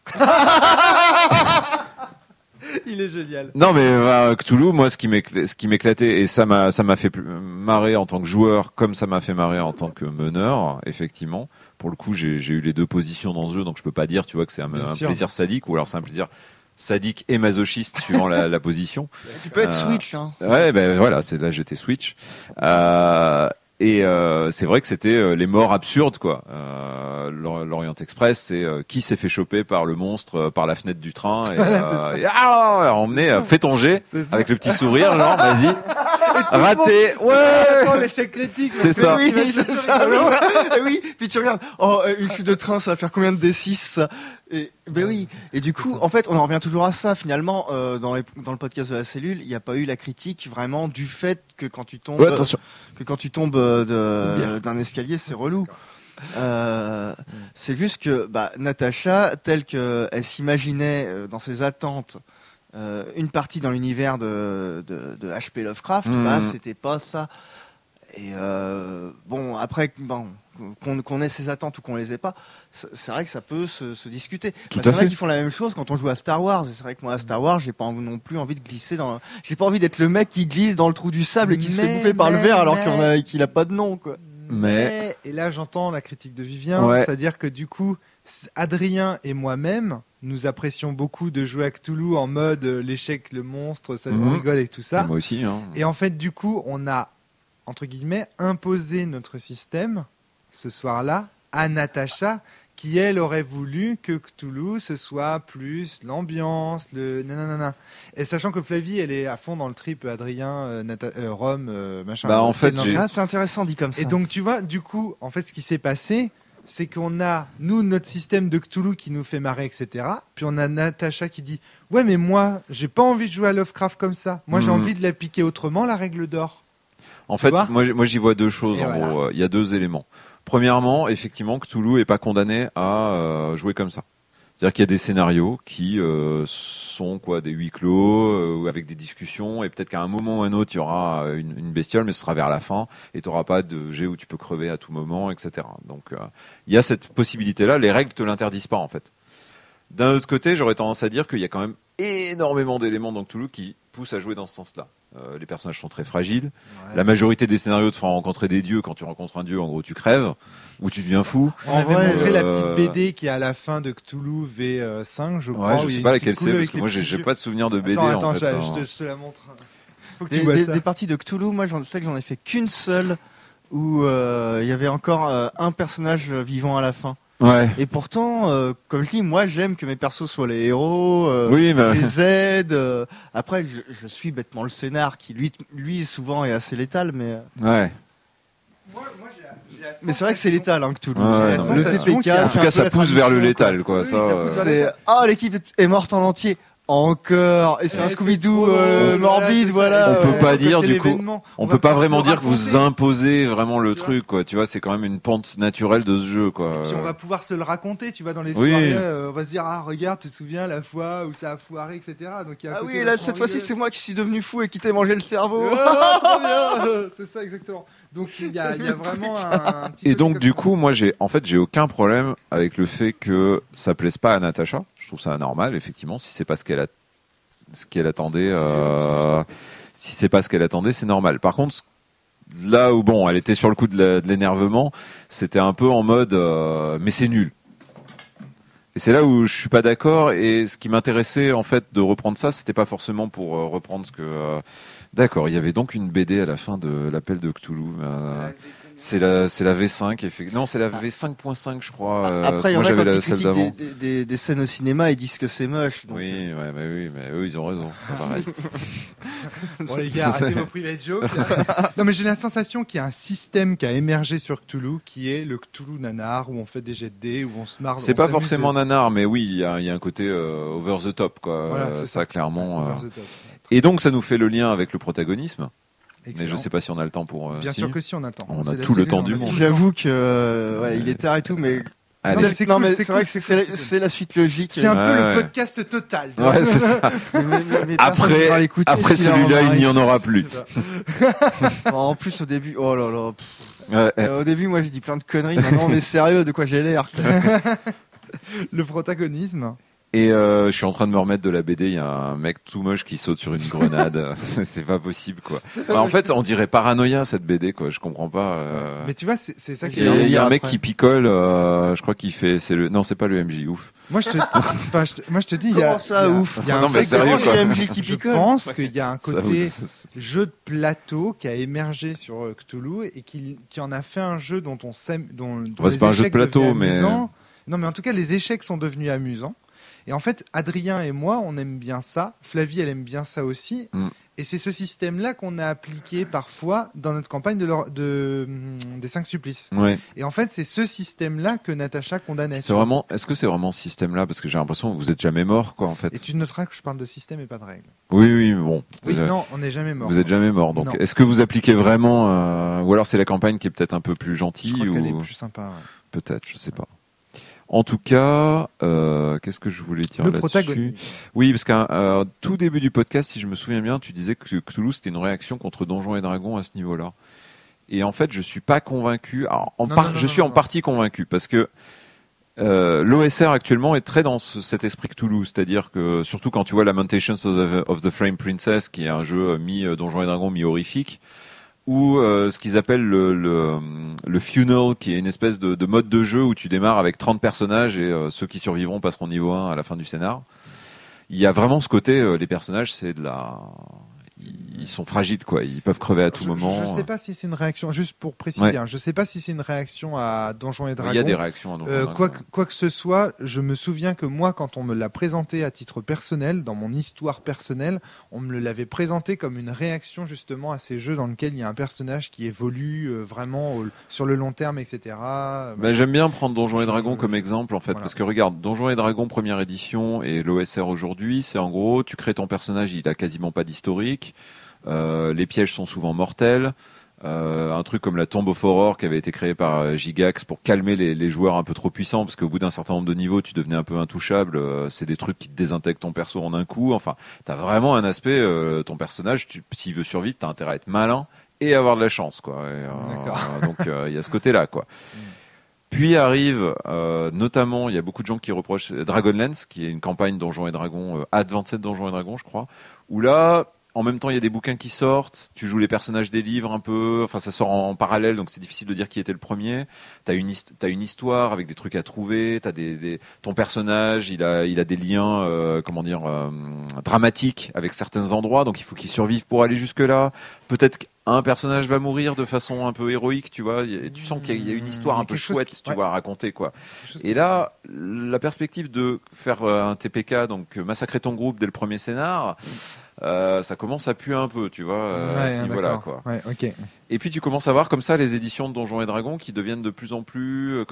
Il est génial.
Non mais Cthulhu, moi ce qui m'éclatait et ça m'a fait marrer en tant que joueur comme ça m'a fait marrer en tant que meneur, effectivement. Pour le coup, j'ai eu les deux positions dans ce jeu, donc je peux pas dire, tu vois, que c'est un plaisir sadique ou alors c'est un plaisir sadique et masochiste suivant la position.
Tu peux être Switch, hein.
Ouais, voilà, là j'étais Switch. Et c'est vrai que c'était les morts absurdes, quoi. L'Orient Express, c'est qui s'est fait choper par le monstre par la fenêtre du train et emmené, fais ton jet avec le petit sourire, genre vas-y, raté, ouais.
L'échec critique.
C'est ça.
Oui, c'est ça. Oui. Puis tu regardes, une chute de train, ça va faire combien de D6 ça? Et oui. Et du coup, en fait, on en revient toujours à ça. Finalement, dans le podcast de la cellule, il n'y a pas eu la critique vraiment du fait que quand tu tombes, d'un escalier, c'est relou. C'est juste que Natacha, telle qu'elle s'imaginait dans ses attentes, une partie dans l'univers de H.P. Lovecraft, c'était pas ça. Et après, qu'on ait ses attentes ou qu'on les ait pas, c'est vrai que ça peut se discuter. Il y en a qui font la même chose quand on joue à Star Wars. Et c'est vrai que moi à Star Wars, j'ai pas non plus envie de glisser j'ai pas envie d'être le mec qui glisse dans le trou du sable et qui se fait bouffer par le ver alors qu'il a pas de nom, quoi.
Et là j'entends la critique de Vivien, c'est-à-dire que du coup Adrien et moi-même nous apprécions beaucoup de jouer à Cthulhu en mode l'échec, le monstre, ça nous rigole et tout ça.
Et moi aussi. Hein.
Et en fait du coup on a entre guillemets imposé notre système ce soir-là à Natacha qui elle aurait voulu que Cthulhu ce soit plus l'ambiance, le nanana. Et sachant que Flavie elle est à fond dans le trip Adrien, Rome, machin.
En fait,
c'est intéressant dit comme ça.
Et donc tu vois, du coup, en fait, ce qui s'est passé, c'est qu'on a notre système de Cthulhu qui nous fait marrer, etc. Puis on a Natacha qui dit ouais mais moi j'ai pas envie de jouer à Lovecraft comme ça. Moi j'ai envie de l'appliquer autrement la règle d'or.
En fait, moi j'y vois deux choses en gros. Il y a deux éléments. Premièrement, effectivement, Cthulhu est pas condamné à jouer comme ça. C'est-à-dire qu'il y a des scénarios qui sont des huis clos avec des discussions, et peut-être qu'à un moment ou un autre il y aura une bestiole, mais ce sera vers la fin et tu n'auras pas de jet où tu peux crever à tout moment, etc. Donc il y a cette possibilité-là. Les règles te l'interdisent pas en fait. D'un autre côté, j'aurais tendance à dire qu'il y a quand même énormément d'éléments dans Cthulhu qui poussent à jouer dans ce sens-là. Les personnages sont très fragiles. Ouais. La majorité des scénarios te font rencontrer des dieux. Quand tu rencontres un dieu, en gros, tu crèves ou tu deviens fou.
On avait montré la petite BD qui est à la fin de Cthulhu V5, je crois.
Ouais, je sais pas laquelle c'est, parce que moi, j'ai pas de souvenir de BD.
Attends,
en fait,
je te la montre. Faut que tu vois ça.
Des parties de Cthulhu, moi, je sais que j'en ai fait qu'une seule où il y avait encore un personnage vivant à la fin.
Ouais.
Et pourtant, comme je dis, moi j'aime que mes persos soient les héros,
oui,
je les aide. Après, je suis bêtement le scénar qui lui souvent est assez létal, mais.
Ouais.
Mais c'est vrai que c'est létal, hein, Cthulhu.
Ouais,
le TPK,
en tout cas, ça pousse vers le létal, quoi. Oui,
ça l'équipe est morte en entier. Encore, et c'est un Scooby-Doo morbide, voilà.
On peut pas dire du coup, on peut pas vraiment dire que vous imposez vraiment le truc, quoi. Tu vois, c'est quand même une pente naturelle de ce jeu, quoi.
Et puis on va pouvoir se le raconter, tu vois, dans les soirées, on va se dire regarde, tu te souviens la fois où ça a foiré, etc. Donc il y a
oui, là cette fois-ci c'est moi qui suis devenu fou et qui t'ai mangé le cerveau.
Trop bien, c'est ça exactement. Donc il y a vraiment un petit.
Et donc du coup, moi j'ai aucun problème avec le fait que ça plaise pas à Natacha. Je trouve ça normal, effectivement, si c'est pas ce qu'elle attendait. Si c'est pas ce qu'elle attendait, c'est normal. Par contre, là où elle était sur le coup de l'énervement, c'était un peu en mode mais c'est nul. Et c'est là où je suis pas d'accord. Et ce qui m'intéressait en fait de reprendre ça, c'était pas forcément pour reprendre ce que. D'accord, il y avait donc une BD à la fin de l'appel de Cthulhu. C'est la V5. Non, c'est la V5.5, je crois.
Après, il y en
moi,
a
j'avais
quand
la celle d'avant.
Des scènes au cinéma, ils disent que c'est moche. Donc...
Oui, mais eux, ils ont raison. C'est pas pareil.
Bon, les gars, arrêtez vos private jokes. Non, mais j'ai la sensation qu'il y a un système qui a émergé sur Cthulhu, qui est le Cthulhu nanar, où on fait des jets de dés, où on se marre.
C'est pas forcément nanar, mais oui, il y a un côté over the top, quoi.
Voilà, c'est
ça, clairement.
Over the top.
Et donc, ça nous fait le lien avec le protagonisme.
Excellent.
Mais je sais pas si on a le temps pour.
Bien sûr que si, on a le temps.
On a tout le temps du monde.
J'avoue que il est tard et tout, mais.
Allez.
Non, mais c'est vrai que c'est la suite logique.
C'est un peu le podcast total.
Ouais, c'est ça. Après celui-là, il n'y en aura plus.
En plus, au début, oh là là. Au début, moi, j'ai dit plein de conneries. Maintenant, on est sérieux. De quoi j'ai l'air?
Le protagonisme.
Et je suis en train de me remettre de la BD. Il y a un mec tout moche qui saute sur une grenade. C'est pas possible, quoi. En fait, on dirait paranoïa cette BD, quoi. Je comprends pas.
Mais tu vois, c'est ça qui
est. Il y a un mec qui picole. Je crois qu'il fait. Non, c'est pas le MJ. Ouf.
Moi, je te dis, il y a.
Comment ça, ouf?
Il y a un mec sérieux, quoi.
MJ qui picole.
Je pense qu'il y a un côté jeu de plateau qui a émergé sur Cthulhu et qui en a fait un jeu dont on s'aime, dont
c'est pas un jeu de plateau, mais.
Non, mais en tout cas, les échecs sont devenus amusants. Et en fait, Adrien et moi, on aime bien ça. Flavie, elle aime bien ça aussi. Et c'est ce système-là qu'on a appliqué parfois dans notre campagne des 5 supplices.
Ouais.
Et en fait, c'est ce système-là que Natacha condamnait.
Est-ce que c'est vraiment ce système-là? Parce que j'ai l'impression que vous êtes jamais mort, quoi, en fait.
Et tu noteras que je parle de système et pas de règles.
Oui, bon.
Oui, non, on n'est jamais mort.
Vous êtes jamais mort. Donc, est-ce que vous appliquez vraiment, ou alors c'est la campagne qui est peut-être un peu plus gentille,
je crois qu'elle est plus sympa. Ouais.
Peut-être, je sais pas. En tout cas, qu'est-ce que je voulais dire là-dessus?
Le protagonisme.
Oui, parce qu'à tout début du podcast, si je me souviens bien, tu disais que Cthulhu c'était une réaction contre Donjons et Dragons à ce niveau-là. Et en fait, je suis pas convaincu. Alors, je suis en partie convaincu parce que l'OSR actuellement est très dans cet esprit Cthulhu, c'est-à-dire que surtout quand tu vois Lamentations of the Flame Princess, qui est un jeu mi-Donjons et Dragons, mi-horrifique, ou ce qu'ils appellent le funnel, qui est une espèce de mode de jeu où tu démarres avec 30 personnages et ceux qui survivront passeront niveau 1 à la fin du scénar. Il y a vraiment ce côté, les personnages, ils sont fragiles, quoi. Ils peuvent crever à tout moment.
Je ne sais pas si c'est une réaction, juste pour préciser, je ne sais pas si c'est une réaction à Donjons et Dragons.
Il y a des réactions à Donjons et Dragons.
Quoi que ce soit, je me souviens que moi, quand on me l'a présenté à titre personnel, dans mon histoire personnelle, on me l'avait présenté comme une réaction justement à ces jeux dans lesquels il y a un personnage qui évolue vraiment sur le long terme, etc.
J'aime bien prendre Donjons et Dragons comme exemple, en fait, parce que regarde, Donjons et Dragons première édition et l'OSR aujourd'hui, c'est en gros, tu crées ton personnage, il a quasiment pas d'historique. Les pièges sont souvent mortels. un truc comme la Tomb of Horror qui avait été créé par Gygax pour calmer les joueurs un peu trop puissants, parce qu'au bout d'un certain nombre de niveaux, tu devenais un peu intouchable. C'est des trucs qui te désintègrent ton perso en un coup. Enfin, t'as vraiment un aspect, ton personnage, s'il veut survivre, t'as intérêt à être malin et avoir de la chance, quoi. Donc il y a ce côté-là, quoi. Puis arrive, notamment, il y a beaucoup de gens qui reprochent Dragonlance, qui est une campagne Donjons et Dragons, Advanced Donjons et Dragons, je crois, où là, en même temps, il y a des bouquins qui sortent, tu joues les personnages des livres un peu, enfin ça sort en parallèle, donc c'est difficile de dire qui était le premier. T'as une histoire avec des trucs à trouver, t'as ton personnage, il a des liens, dramatiques avec certains endroits, donc il faut qu'il survive pour aller jusque là. Peut-être qu'un personnage va mourir de façon un peu héroïque, tu vois. Tu sens qu'il y a une histoire un peu chouette, tu vois, à raconter, quoi. Et là, la perspective de faire un TPK, donc massacrer ton groupe dès le premier scénar. Ça commence à puer un peu, tu vois, à ce niveau-là, quoi.
Ouais, ok.
Et puis tu commences à voir comme ça les éditions de Donjons et Dragons qui deviennent de plus en plus,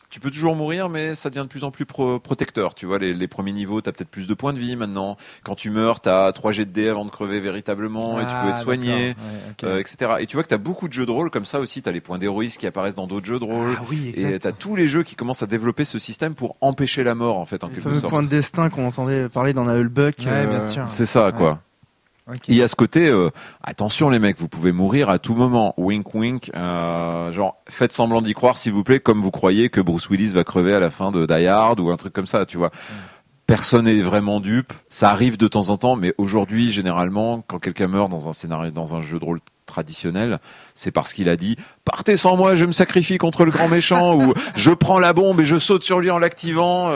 tu peux toujours mourir, mais ça devient de plus en plus protecteur. Tu vois, les premiers niveaux, t'as peut-être plus de points de vie maintenant. Quand tu meurs, t'as 3 jets de dés avant de crever véritablement, et tu peux être soigné, etc. Et tu vois que t'as beaucoup de jeux de rôle comme ça aussi. T'as les points d'héroïsme qui apparaissent dans d'autres jeux de rôle. Et t'as tous les jeux qui commencent à développer ce système pour empêcher la mort, en fait, en quelque sorte.
Le point de destin qu'on entendait parler dans la Hullbuck.
Bien sûr.
C'est ça, quoi. Il y a ce côté, attention les mecs, vous pouvez mourir à tout moment. Wink wink, genre faites semblant d'y croire s'il vous plaît, comme vous croyez que Bruce Willis va crever à la fin de Die Hard ou un truc comme ça, tu vois. Personne n'est vraiment dupe. Ça arrive de temps en temps, mais aujourd'hui, généralement, quand quelqu'un meurt dans un scénario, dans un jeu de rôle traditionnel, c'est parce qu'il a dit « Partez sans moi, je me sacrifie contre le grand méchant » ou « Je prends la bombe et je saute sur lui en l'activant »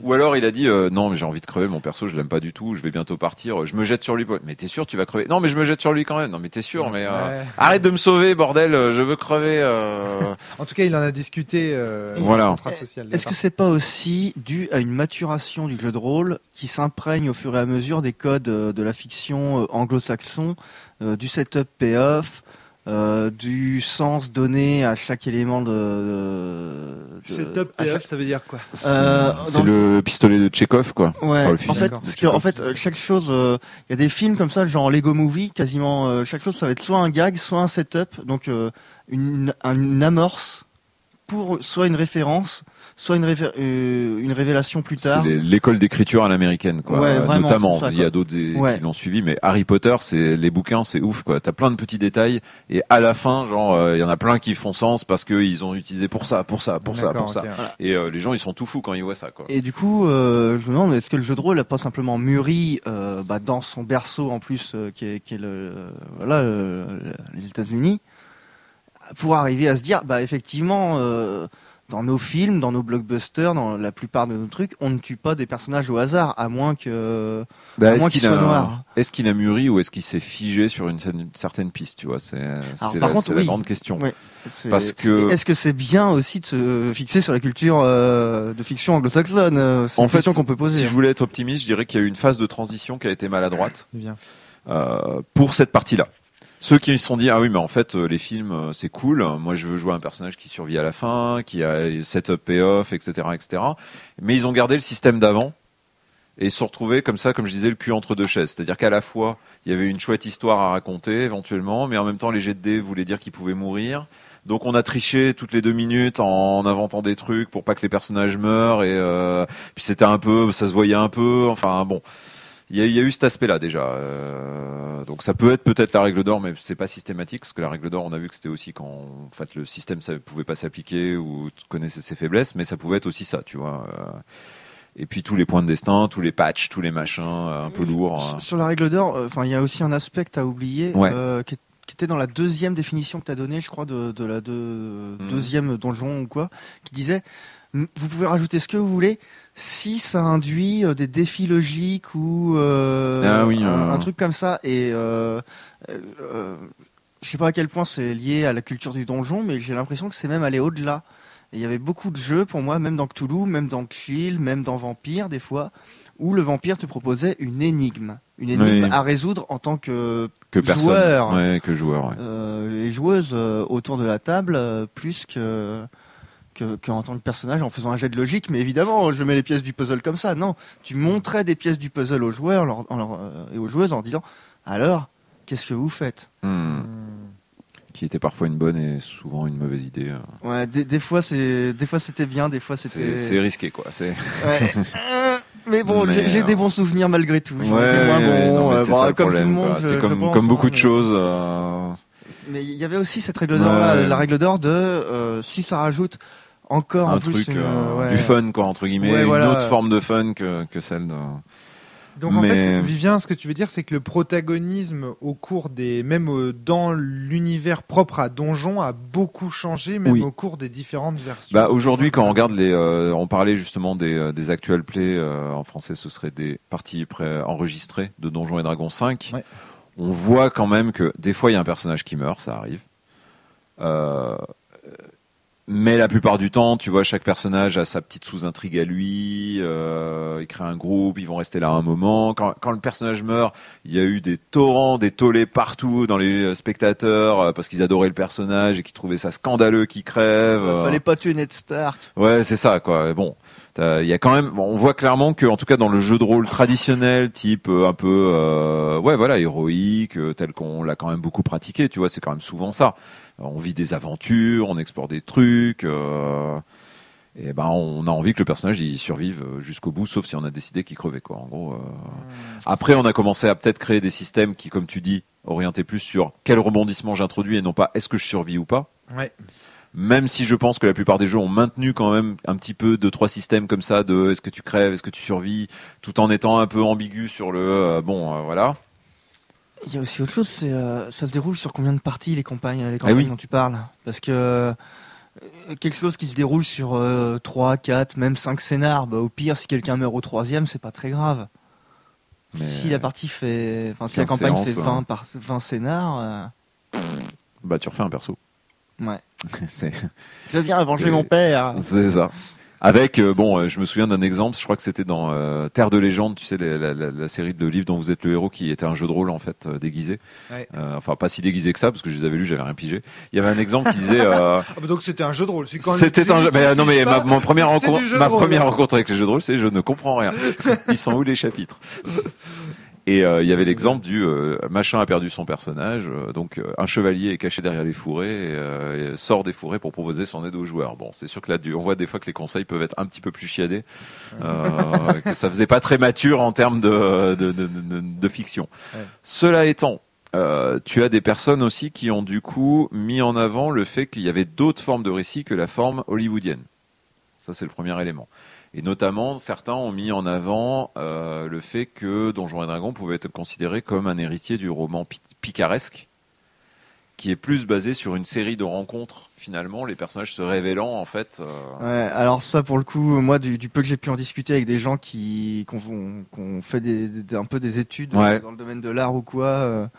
ou alors il a dit « Non, mais j'ai envie de crever, mon perso, je l'aime pas du tout, je vais bientôt partir, je me jette sur lui. » « Mais t'es sûr, tu vas crever ?»« Non, mais je me jette sur lui quand même. »« Non, mais t'es sûr, mais arrête de me sauver, bordel, je veux crever. »
En tout cas, il en a discuté
voilà.
intrasocial.
Est-ce que c'est pas aussi dû à une maturation du jeu de rôle qui s'imprègne au fur et à mesure des codes de la fiction anglo-saxon, du setup payoff, du sens donné à chaque élément de
setup payoff, ça veut dire quoi?
C'est le pistolet de Tchekhov, quoi.
Ouais.
Enfin,
En fait, chaque chose, il y a des films comme ça, genre Lego Movie, quasiment chaque chose, ça va être soit un gag, soit un setup, donc une amorce pour soit une référence, soit une révélation plus tard.
C'est l'école d'écriture à l'américaine, quoi.
Ouais, vraiment,
notamment,
ça,
il y a d'autres qui l'ont suivi, mais Harry Potter, les bouquins, c'est ouf, quoi. T'as plein de petits détails et à la fin, genre, il y en a plein qui font sens parce que ils ont utilisé pour ça. Voilà. Et les gens, ils sont tout fous quand ils voient ça, quoi.
Et du coup, je me demande, est-ce que le jeu de rôle n'a pas simplement mûri dans son berceau en plus, qui est les États-Unis, pour arriver à se dire, effectivement, dans nos films, dans nos blockbusters, dans la plupart de nos trucs, on ne tue pas des personnages au hasard, à moins qu'ils soient noirs.
Est-ce qu'il a mûri ou est-ce qu'il s'est figé sur une certaine piste, tu vois? C'est la grande question.
Ouais,
parce que
est-ce que c'est bien aussi de se fixer sur la culture de fiction anglo-saxonne? C'est une question qu'on peut poser.
Si je voulais être optimiste, je dirais qu'il y a eu une phase de transition qui a été maladroite
Bien.
Pour cette partie-là. Ceux qui se sont dit, ah oui, mais en fait, les films, c'est cool. Moi, je veux jouer un personnage qui survit à la fin, qui a setup payoff, etc., etc. Mais ils ont gardé le système d'avant et ils se sont retrouvés comme ça, comme je disais, le cul entre deux chaises. C'est-à-dire qu'à la fois, il y avait une chouette histoire à raconter, éventuellement, mais en même temps, les jets de dés voulaient dire qu'ils pouvaient mourir. Donc, on a triché toutes les 2 minutes en inventant des trucs pour pas que les personnages meurent et puis c'était un peu, ça se voyait un peu, enfin, bon. Il y a eu cet aspect-là déjà. Donc ça peut être peut-être la règle d'or, mais c'est pas systématique, parce que la règle d'or, on a vu que c'était aussi quand en fait le système ça pouvait pas s'appliquer ou connaissait ses faiblesses, mais ça pouvait être aussi ça, tu vois. Et puis tous les points de destin, tous les patchs, tous les machins un peu lourds.
Sur la règle d'or, il y a aussi un aspect que t'as oublié, qui était dans la deuxième définition que t'as donnée, je crois, de la deuxième donjon ou quoi, qui disait vous pouvez rajouter ce que vous voulez si ça induit des défis logiques ou un truc comme ça. Et je sais pas à quel point c'est lié à la culture du donjon, mais j'ai l'impression que c'est même allé au-delà. Et il y avait beaucoup de jeux pour moi, même dans Cthulhu, même dans Chill, même dans Vampire des fois, où le vampire te proposait une énigme à résoudre en tant que joueur, et joueuse autour de la table, plus que en tant que personnage en faisant un jet de logique, mais évidemment je mets les pièces du puzzle comme ça. Non, tu montrais des pièces du puzzle aux joueurs et aux joueuses en disant alors qu'est-ce que vous faites.
qui était parfois une bonne et souvent une mauvaise idée.
Ouais, des fois c'était bien, des fois c'était.
C'est risqué quoi.
Ouais. Mais bon, j'ai des bons souvenirs malgré tout.
Ouais, comme
tout le monde.
C'est comme beaucoup de choses.
Mais il y avait aussi cette règle d'or là, la règle d'or de si ça rajoute encore
un
en plus
truc du fun quoi entre guillemets, une autre forme de fun que celle de.
Donc en fait, Vivien, ce que tu veux dire, c'est que le protagonisme au cours même dans l'univers propre à Donjon a beaucoup changé, même au cours des différentes versions.
Bah aujourd'hui, quand on regarde on parlait justement des actual plays en français, ce serait des parties enregistrées de Donjons et Dragons 5. Ouais. On voit quand même que des fois il y a un personnage qui meurt, ça arrive. Mais la plupart du temps, tu vois, chaque personnage a sa petite sous-intrigue à lui, il crée un groupe, ils vont rester là un moment. Quand le personnage meurt, il y a eu des torrents, des tollés partout dans les spectateurs, parce qu'ils adoraient le personnage et qu'ils trouvaient ça scandaleux qu'il crève.
Fallait pas tuer Ned Stark.
Ouais, c'est ça, quoi. Bon. Il y a quand même, on voit clairement que, en tout cas, dans le jeu de rôle traditionnel, type un peu, héroïque, tel qu'on l'a quand même beaucoup pratiqué, tu vois, c'est quand même souvent ça. On vit des aventures, on explore des trucs, et ben on a envie que le personnage il survive jusqu'au bout, sauf si on a décidé qu'il crevait, quoi. En gros. Après, on a commencé à peut-être créer des systèmes qui, comme tu dis, orientaient plus sur quel rebondissement j'introduis et non pas est-ce que je survis ou pas. Ouais. Même si je pense que la plupart des jeux ont maintenu quand même un petit peu 2-3 systèmes comme ça de est-ce que tu crèves, est-ce que tu survis, tout en étant un peu ambigu sur le voilà.
Il y a aussi autre chose, c'est ça se déroule sur combien de parties les campagnes dont tu parles, parce que quelque chose qui se déroule sur 3, 4, même 5 scénars, bah, au pire si quelqu'un meurt au 3e, c'est pas très grave. Mais si la partie fait si la campagne fait 20 scénars
bah tu refais un perso.
Ouais. Je viens venger mon père.
C'est ça. Avec je me souviens d'un exemple, je crois que c'était dans Terre de légende, tu sais la série de livres dont vous êtes le héros, qui était un jeu de rôle en fait déguisé. Ouais. Enfin pas si déguisé que ça parce que je les avais lus, j'avais rien pigé. Il y avait un exemple qui disait
donc c'était un jeu de rôle.
C'était un jeu. Mais non mais ma première rencontre avec les jeux de rôle, c'est je ne comprends rien. Ils sont où les chapitres? Et il y avait l'exemple du machin a perdu son personnage, donc un chevalier est caché derrière les fourrés et sort des fourrés pour proposer son aide aux joueurs. Bon, c'est sûr que là, on voit des fois que les conseils peuvent être un petit peu plus chiadés, que ça faisait pas très mature en termes de fiction. Ouais. Cela étant, tu as des personnes aussi qui ont du coup mis en avant le fait qu'il y avait d'autres formes de récits que la forme hollywoodienne. Ça, c'est le premier élément. Et notamment, certains ont mis en avant le fait que Donjons et Dragons pouvait être considéré comme un héritier du roman picaresque, qui est plus basé sur une série de rencontres, finalement, les personnages se révélant, en fait.
Ouais, alors ça, pour le coup, moi, du peu que j'ai pu en discuter avec des gens qui ont fait un peu des études dans le domaine de l'art ou quoi,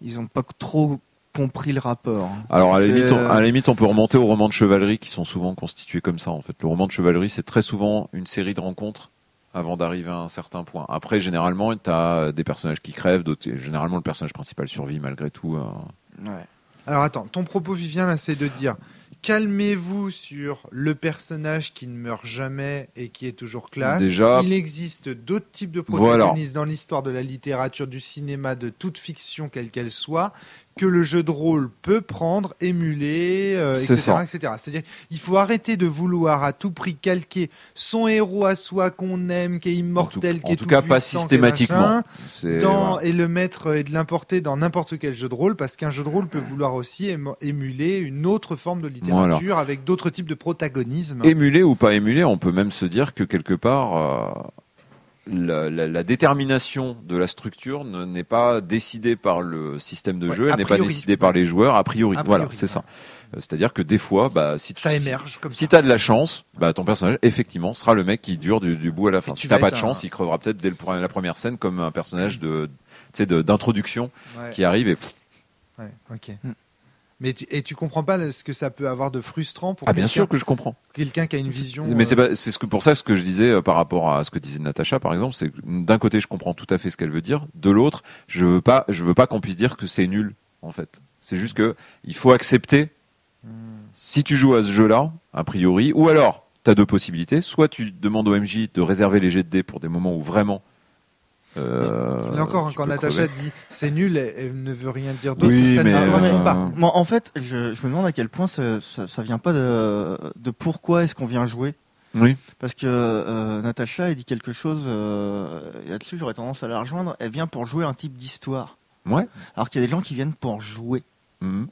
ils n'ont pas trop compris le rapport.
Alors à la limite on peut remonter aux romans de chevalerie qui sont souvent constitués comme ça en fait. Le roman de chevalerie c'est très souvent une série de rencontres avant d'arriver à un certain point. Après généralement tu as des personnages qui crèvent, généralement le personnage principal survit malgré tout.
Ouais. Alors attends, ton propos Vivien là c'est de dire calmez-vous sur le personnage qui ne meurt jamais et qui est toujours classe.
Déjà,
il existe d'autres types de protagonistes dans l'histoire de la littérature, du cinéma, de toute fiction quelle qu'elle soit, que le jeu de rôle peut prendre, émuler, etc., etc. C'est-à-dire il faut arrêter de vouloir à tout prix calquer son héros à soi qu'on aime, qui est immortel, qui est tout puissant. En tout cas,
pas systématiquement.
Et le mettre et de l'importer dans n'importe quel jeu de rôle, parce qu'un jeu de rôle peut vouloir aussi émuler une autre forme de littérature avec d'autres types de protagonisme.
Émuler ou pas émuler, on peut même se dire que quelque part... La détermination de la structure n'est pas décidée par le système de jeu, elle n'est pas décidée par les joueurs, a priori. Voilà, c'est ça. C'est-à-dire que des fois, si tu as de la chance, ton personnage, effectivement, sera le mec qui dure du bout à la fin. Si tu n'as pas de chance, il crevera peut-être dès la première scène comme un personnage d'introduction qui arrive et...
Ouais, ok. Mais tu comprends pas ce que ça peut avoir de frustrant pour
bien sûr que je comprends.
Quelqu'un qui a une vision.
Mais pour ça ce que je disais par rapport à ce que disait Natacha par exemple, c'est que d'un côté je comprends tout à fait ce qu'elle veut dire, de l'autre je veux pas qu'on puisse dire que c'est nul en fait. C'est juste que il faut accepter si tu joues à ce jeu-là a priori, ou alors tu as deux possibilités, soit tu demandes au MJ de réserver les jets de dés pour des moments où vraiment
Là encore, quand Natacha dit c'est nul, elle ne veut rien dire d'autre.
Oui,
ça
mais
ne correspond pas.
Moi, en fait, je me demande à quel point ça vient pas de pourquoi est-ce qu'on vient jouer.
Oui.
Parce que Natacha, elle dit quelque chose là-dessus, j'aurais tendance à la rejoindre. Elle vient pour jouer un type d'histoire.
Ouais.
Alors qu'il y a des gens qui viennent pour jouer.
Mmh.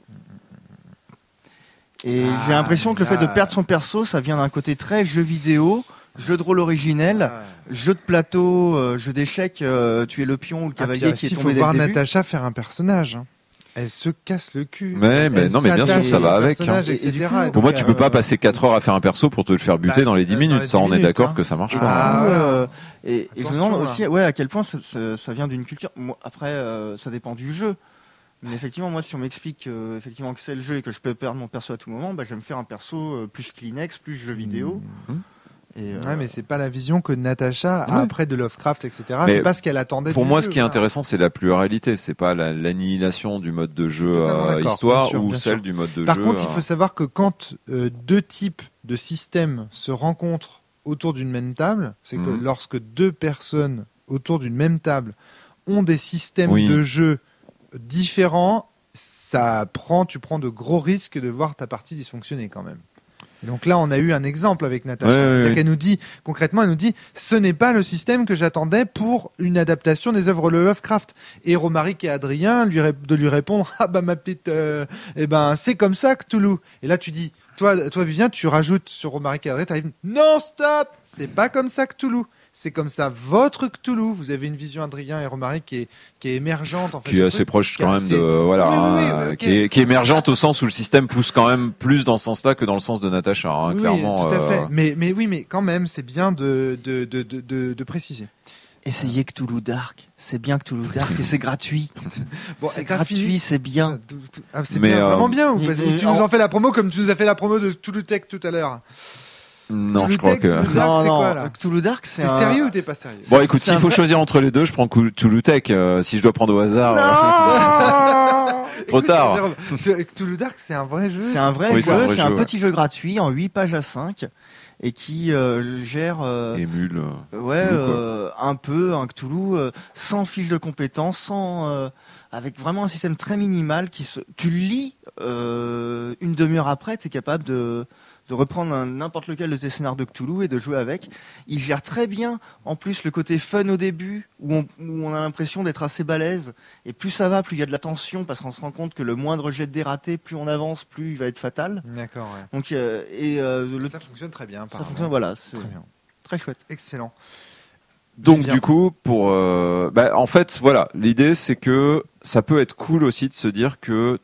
Et j'ai l'impression que le fait de perdre son perso, ça vient d'un côté très jeu vidéo, jeu de rôle originel, jeu de plateau, jeu d'échecs, tu es le pion ou le cavalier qui est tombé dès le début.
Il faut voir Natacha faire un personnage. Hein. Elle se casse le cul.
Mais non, mais bien sûr, ça va avec. Hein.
Etc.
Pour moi, tu peux pas passer 4 heures à faire un perso pour te le faire buter dans les 10 minutes. Ça, on est d'accord que ça marche pas.
Et je me demande aussi, à quel point ça vient d'une culture. Moi, après, ça dépend du jeu. Mais effectivement, moi, si on m'explique effectivement que c'est le jeu et que je peux perdre mon perso à tout moment, je vais me faire un perso plus Kleenex, plus jeu vidéo.
Ouais, mais c'est pas la vision que Natacha a après de Lovecraft, etc. C'est pas ce qu'elle attendait.
Pour moi, ce qui est intéressant, c'est la pluralité. C'est pas l'annihilation du mode de jeu histoire ou celle du mode de jeu.
Par contre, il faut savoir que quand deux types de systèmes se rencontrent autour d'une même table, c'est que lorsque deux personnes autour d'une même table ont des systèmes de jeu différents, tu prends de gros risques de voir ta partie dysfonctionner quand même. Et donc là, on a eu un exemple avec Natacha. C'est-à-dire qu'elle nous dit, concrètement, ce n'est pas le système que j'attendais pour une adaptation des œuvres de Lovecraft. Et Romaric et Adrien de lui répondre, ma petite, c'est comme ça Cthulhu. Et là, tu dis, toi, Vivien, tu rajoutes sur Romaric et Adrien, t'arrives, non, stop, c'est pas comme ça Cthulhu. C'est comme ça votre Cthulhu. Vous avez une vision, Adrien et Romaric, qui est émergente, en fait.
Qui est assez proche quand même de, qui est émergente au sens où le système pousse quand même plus dans ce sens-là que dans le sens de Natacha, clairement.
Tout à fait. Mais quand même, c'est bien de préciser.
Essayez Cthulhu Dark. C'est bien Cthulhu Dark et c'est gratuit.
Bon,
c'est gratuit, c'est bien.
C'est bien, vraiment bien. Ou tu nous en fais la promo comme tu nous as fait la promo de Cthulhu Tech tout à l'heure.
Non, je crois que...
Cthulhu Dark, c'est quoi, là ?
Cthulhu Dark, c'est
T'es sérieux ou t'es pas sérieux ?
Bon, écoute, s'il faut choisir entre les deux, je prends Cthulhu Tech. Si je dois prendre au hasard... Trop tard.
Cthulhu Dark, c'est un vrai jeu.
C'est un vrai jeu, c'est un petit jeu gratuit en 8 pages à 5 et qui gère...
émule.
Un peu un Cthulhu sans fiche de compétences, avec vraiment un système très minimal tu le lis une demi-heure après, t'es capable de reprendre n'importe lequel de tes scénarios de Cthulhu et de jouer avec. Il gère très bien, en plus, le côté fun au début, où on a l'impression d'être assez balèze. Et plus ça va, plus il y a de la tension, parce qu'on se rend compte que le moindre jet de dé raté, plus on avance, plus il va être fatal.
D'accord, ouais.
Donc,
ça fonctionne très bien.
Ça fonctionne, voilà. C'est
très bien.
Très chouette.
Excellent.
Donc du coup, en fait, voilà, l'idée c'est que ça peut être cool aussi de se dire que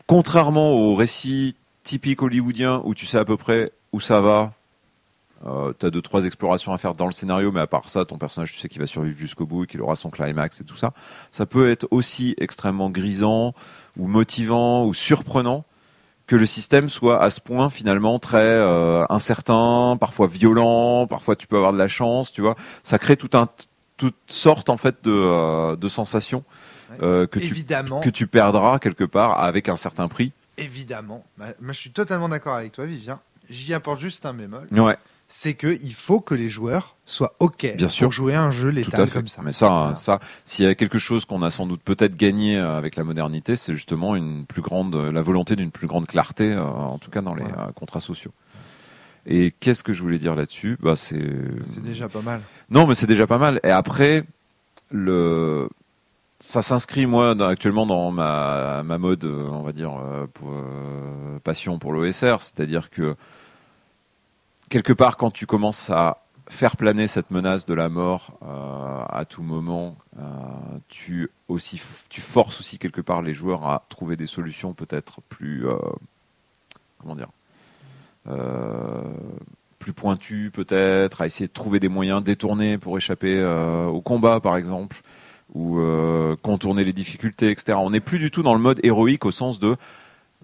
contrairement au récit typique hollywoodien où tu sais à peu près où ça va, t'as 2-3 explorations à faire dans le scénario, mais à part ça, ton personnage, tu sais qu'il va survivre jusqu'au bout et qu'il aura son climax et tout ça. Ça peut être aussi extrêmement grisant ou motivant ou surprenant que le système soit à ce point finalement très incertain, parfois violent, parfois tu peux avoir de la chance, tu vois. Ça crée toutes sortes en fait de sensations que tu perdras quelque part avec un certain prix.
Évidemment. Moi, je suis totalement d'accord avec toi, Vivien. J'y apporte juste un bémol.
Ouais.
C'est qu'il faut que les joueurs soient OK pour jouer un jeu létal comme ça.
Mais ça, s'il y a quelque chose qu'on a sans doute peut-être gagné avec la modernité, c'est justement la volonté d'une plus grande clarté, en tout cas dans les contrats sociaux. Et qu'est-ce que je voulais dire là-dessus ?
C'est déjà pas mal.
Non, mais c'est déjà pas mal. Et après, ça s'inscrit moi actuellement dans ma mode, on va dire, passion pour l'OSR, c'est-à-dire que quelque part quand tu commences à faire planer cette menace de la mort à tout moment, tu forces aussi quelque part les joueurs à trouver des solutions peut-être plus plus pointues peut-être, à essayer de trouver des moyens détournés pour échapper au combat par exemple, ou contourner les difficultés, etc. On n'est plus du tout dans le mode héroïque au sens de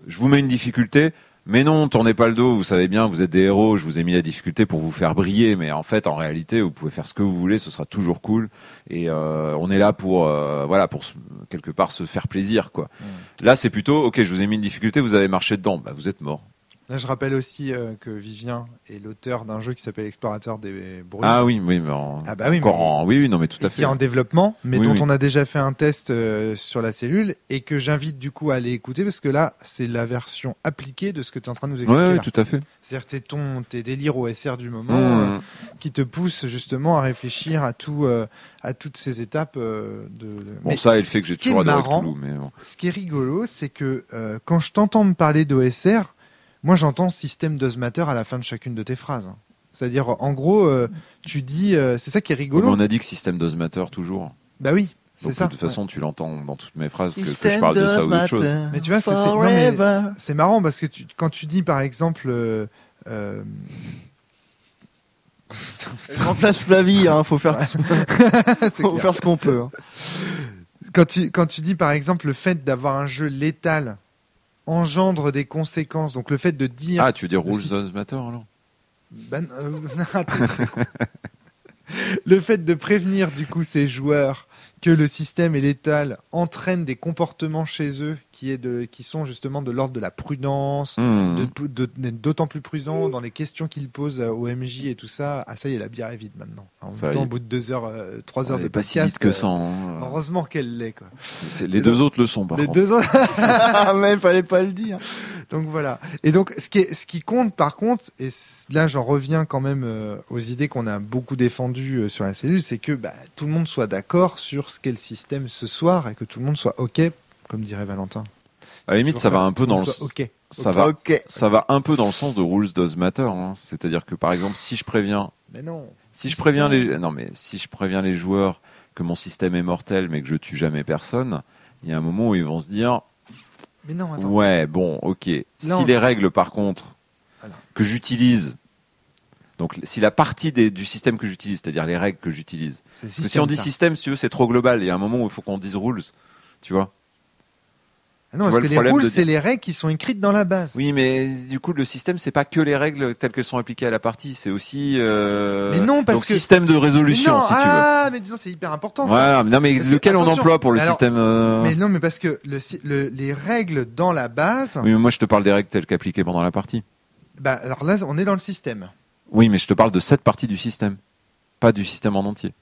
je vous mets une difficulté, mais non, tournez pas le dos, vous savez bien, vous êtes des héros, je vous ai mis la difficulté pour vous faire briller, mais en fait, en réalité, vous pouvez faire ce que vous voulez, ce sera toujours cool, et on est là pour quelque part se faire plaisir, quoi. Là, c'est plutôt, ok, je vous ai mis une difficulté, vous avez marché dedans, vous êtes mort.
Là, je rappelle aussi que Vivien est l'auteur d'un jeu qui s'appelle Explorateur des Brumes.
Ah oui, mais oui, non, mais tout à fait.
Qui est en développement, mais
oui,
dont on a déjà fait un test sur la cellule et que j'invite du coup à aller écouter parce que là, c'est la version appliquée de ce que tu es en train de nous expliquer.
Oui, tout à fait.
C'est-à-dire que tes délires OSR du moment qui te poussent justement à réfléchir à toutes ces étapes.
Bon, ça et le fait que j'ai toujours adoré Cthulhu. Mais bon.
Ce qui est rigolo, c'est que quand je t'entends me parler d'OSR, moi, j'entends système d'Ozmater à la fin de chacune de tes phrases. C'est-à-dire, en gros, tu dis... c'est ça qui est rigolo.
Mais on a dit que système d'Ozmater, toujours.
Bah oui, c'est
donc,
ça.
De toute façon, tu l'entends dans toutes mes phrases que je parle de ça ou d'autre chose.
Mais tu vois, c'est marrant parce que quand tu dis, par exemple...
remplace Flavie, faut faire ce qu'on peut. Hein.
Quand tu dis, par exemple, le fait d'avoir un jeu létal engendre des conséquences. Donc le fait de dire...
Ah, tu veux dire Rules Does Matter alors le fait de prévenir du coup ces joueurs que le système est létal entraîne des comportements chez eux qui sont justement de l'ordre de la prudence, d'être d'autant plus prudent dans les questions qu'ils posent au MJ et tout ça. Ah ça y est, la bière est vide maintenant. Au bout de 2 heures, 3 heures de pas
podcast.
Si vite que ça.
Heureusement qu'elle l'est quoi.
Les deux autres le sont par contre.
Deux autres.
Mais il fallait pas le dire.
Donc voilà. Et donc ce qui compte par contre, et là j'en reviens quand même aux idées qu'on a beaucoup défendues sur la cellule, c'est que tout le monde soit d'accord sur ce qu'est le système ce soir et que tout le monde soit OK, comme dirait Valentin.
À la limite, ça va un peu dans le ça va un peu dans le sens de Rules Does Matter. Hein. C'est-à-dire que par exemple, si je préviens les joueurs que mon système est mortel mais que je tue jamais personne, il y a un moment où ils vont se dire
mais non, attends.
Ouais, bon, ok. Si les règles, par contre, que j'utilise, donc si la partie du système que j'utilise, c'est-à-dire les règles que j'utilise, parce que si on dit système, si tu veux, c'est trop global. Il y a un moment où il faut qu'on dise rules, tu vois.
Ah non, parce que les rules, c'est les règles qui sont écrites dans la base.
Oui, mais du coup, le système, c'est pas que les règles telles qu'elles sont appliquées à la partie, c'est aussi
mais non, parce
donc système de résolution, si tu veux.
Ah, mais disons, c'est hyper important ça.
Ouais, mais non, mais lequel on emploie pour le système
Mais non, mais parce que les règles dans la base...
Oui, mais moi, je te parle des règles telles qu'appliquées pendant la partie.
Alors là, on est dans le système.
Oui, mais je te parle de cette partie du système, pas du système en entier.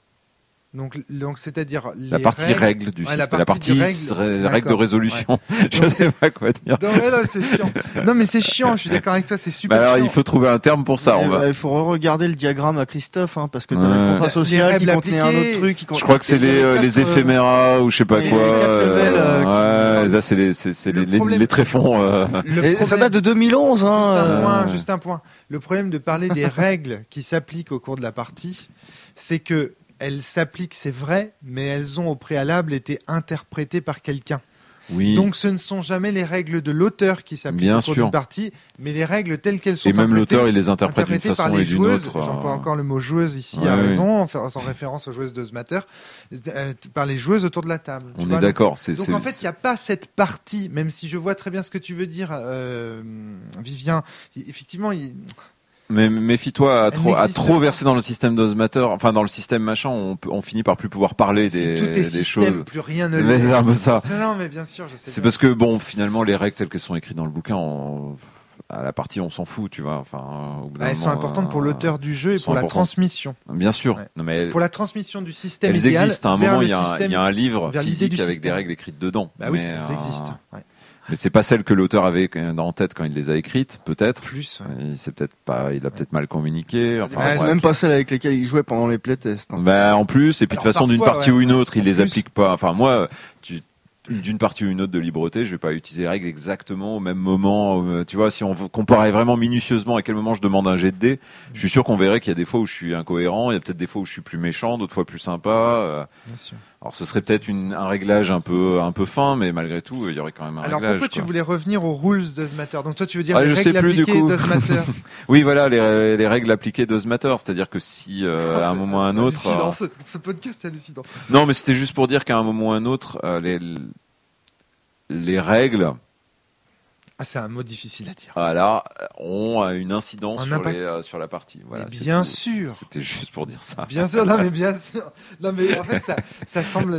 Donc c'est-à-dire
la partie règle du système, la partie règle de résolution. Ouais. Je sais pas quoi dire.
Non, c'est chiant. Non, mais c'est chiant. Je suis d'accord avec toi. C'est super.
Alors
chiant.
il faut trouver un terme pour ça.
Il faut re-regarder le diagramme à Christophe, parce que t'as le contrat social qui contenait un autre truc.
Je crois que c'est les éphéméras ou je sais pas quoi. Là c'est les tréfonds.
Ça date de 2011.
Juste un point. Le problème de parler des règles qui s'appliquent au cours de la partie, c'est que elles s'appliquent, c'est vrai, mais elles ont au préalable été interprétées par quelqu'un.
Oui.
Donc ce ne sont jamais les règles de l'auteur qui s'appliquent au cours d'une partie, mais les règles telles qu'elles sont
interprétées. Et même l'auteur, il les interprète d'une façon et d'une autre.
J'emploie encore le mot joueuse ici à raison, en référence aux joueuses d'Ozmater, par les joueuses autour de la table.
On est d'accord.
Donc en fait, il n'y a pas cette partie, même si je vois très bien ce que tu veux dire, Vivien. Effectivement,
mais méfie-toi à trop verser dans le système d'Ozmater, enfin dans le système machin, on finit par plus pouvoir parler des choses.
Plus rien ne l'est.
C'est un peu ça.
Non, mais bien sûr, je sais.
C'est parce que finalement les règles telles qu'elles sont écrites dans le bouquin, à la partie on s'en fout, tu vois. Enfin,
elles sont importantes pour l'auteur du jeu et pour la transmission.
Bien sûr.
Ouais.
Non, mais
pour la transmission du système
elles
idéal.
Existent. À un moment, il y a un livre physique avec des règles écrites dedans.
Bah oui, elles existent. Ouais.
Mais c'est pas celle que l'auteur avait en tête quand il les a écrites, peut-être.
Plus.
Ouais. Il a peut-être mal communiqué.
C'est même pas celles avec lesquelles il jouait pendant les playtests.
En plus, et puis de toute façon, d'une partie ou une autre, il les applique pas. Enfin, moi, d'une partie ou une autre de Libreté, je vais pas utiliser les règles exactement au même moment. Tu vois, si on comparait vraiment minutieusement à quel moment je demande un jet de dés, je suis sûr qu'on verrait qu'il y a des fois où je suis incohérent, il y a peut-être des fois où je suis plus méchant, d'autres fois plus sympa.
Bien sûr.
Alors ce serait peut-être un réglage un peu fin, mais malgré tout, il y aurait quand même un réglage.
Alors pourquoi tu voulais revenir aux rules d'Ozmater? Donc toi tu veux dire les
je
règles
sais plus,
appliquées d'Ozmater?
Oui, voilà, les règles appliquées d'Ozmater, c'est-à-dire que si à un moment ou à un autre...
Ce podcast est hallucinant.
Non, mais c'était juste pour dire qu'à un moment ou à un autre, les règles...
Ah, c'est un mot difficile à dire.
Voilà, ont une incidence sur la partie. Voilà,
bien sûr.
C'était juste pour dire ça.
Bien sûr, non mais bien sûr. Non mais en fait ça semble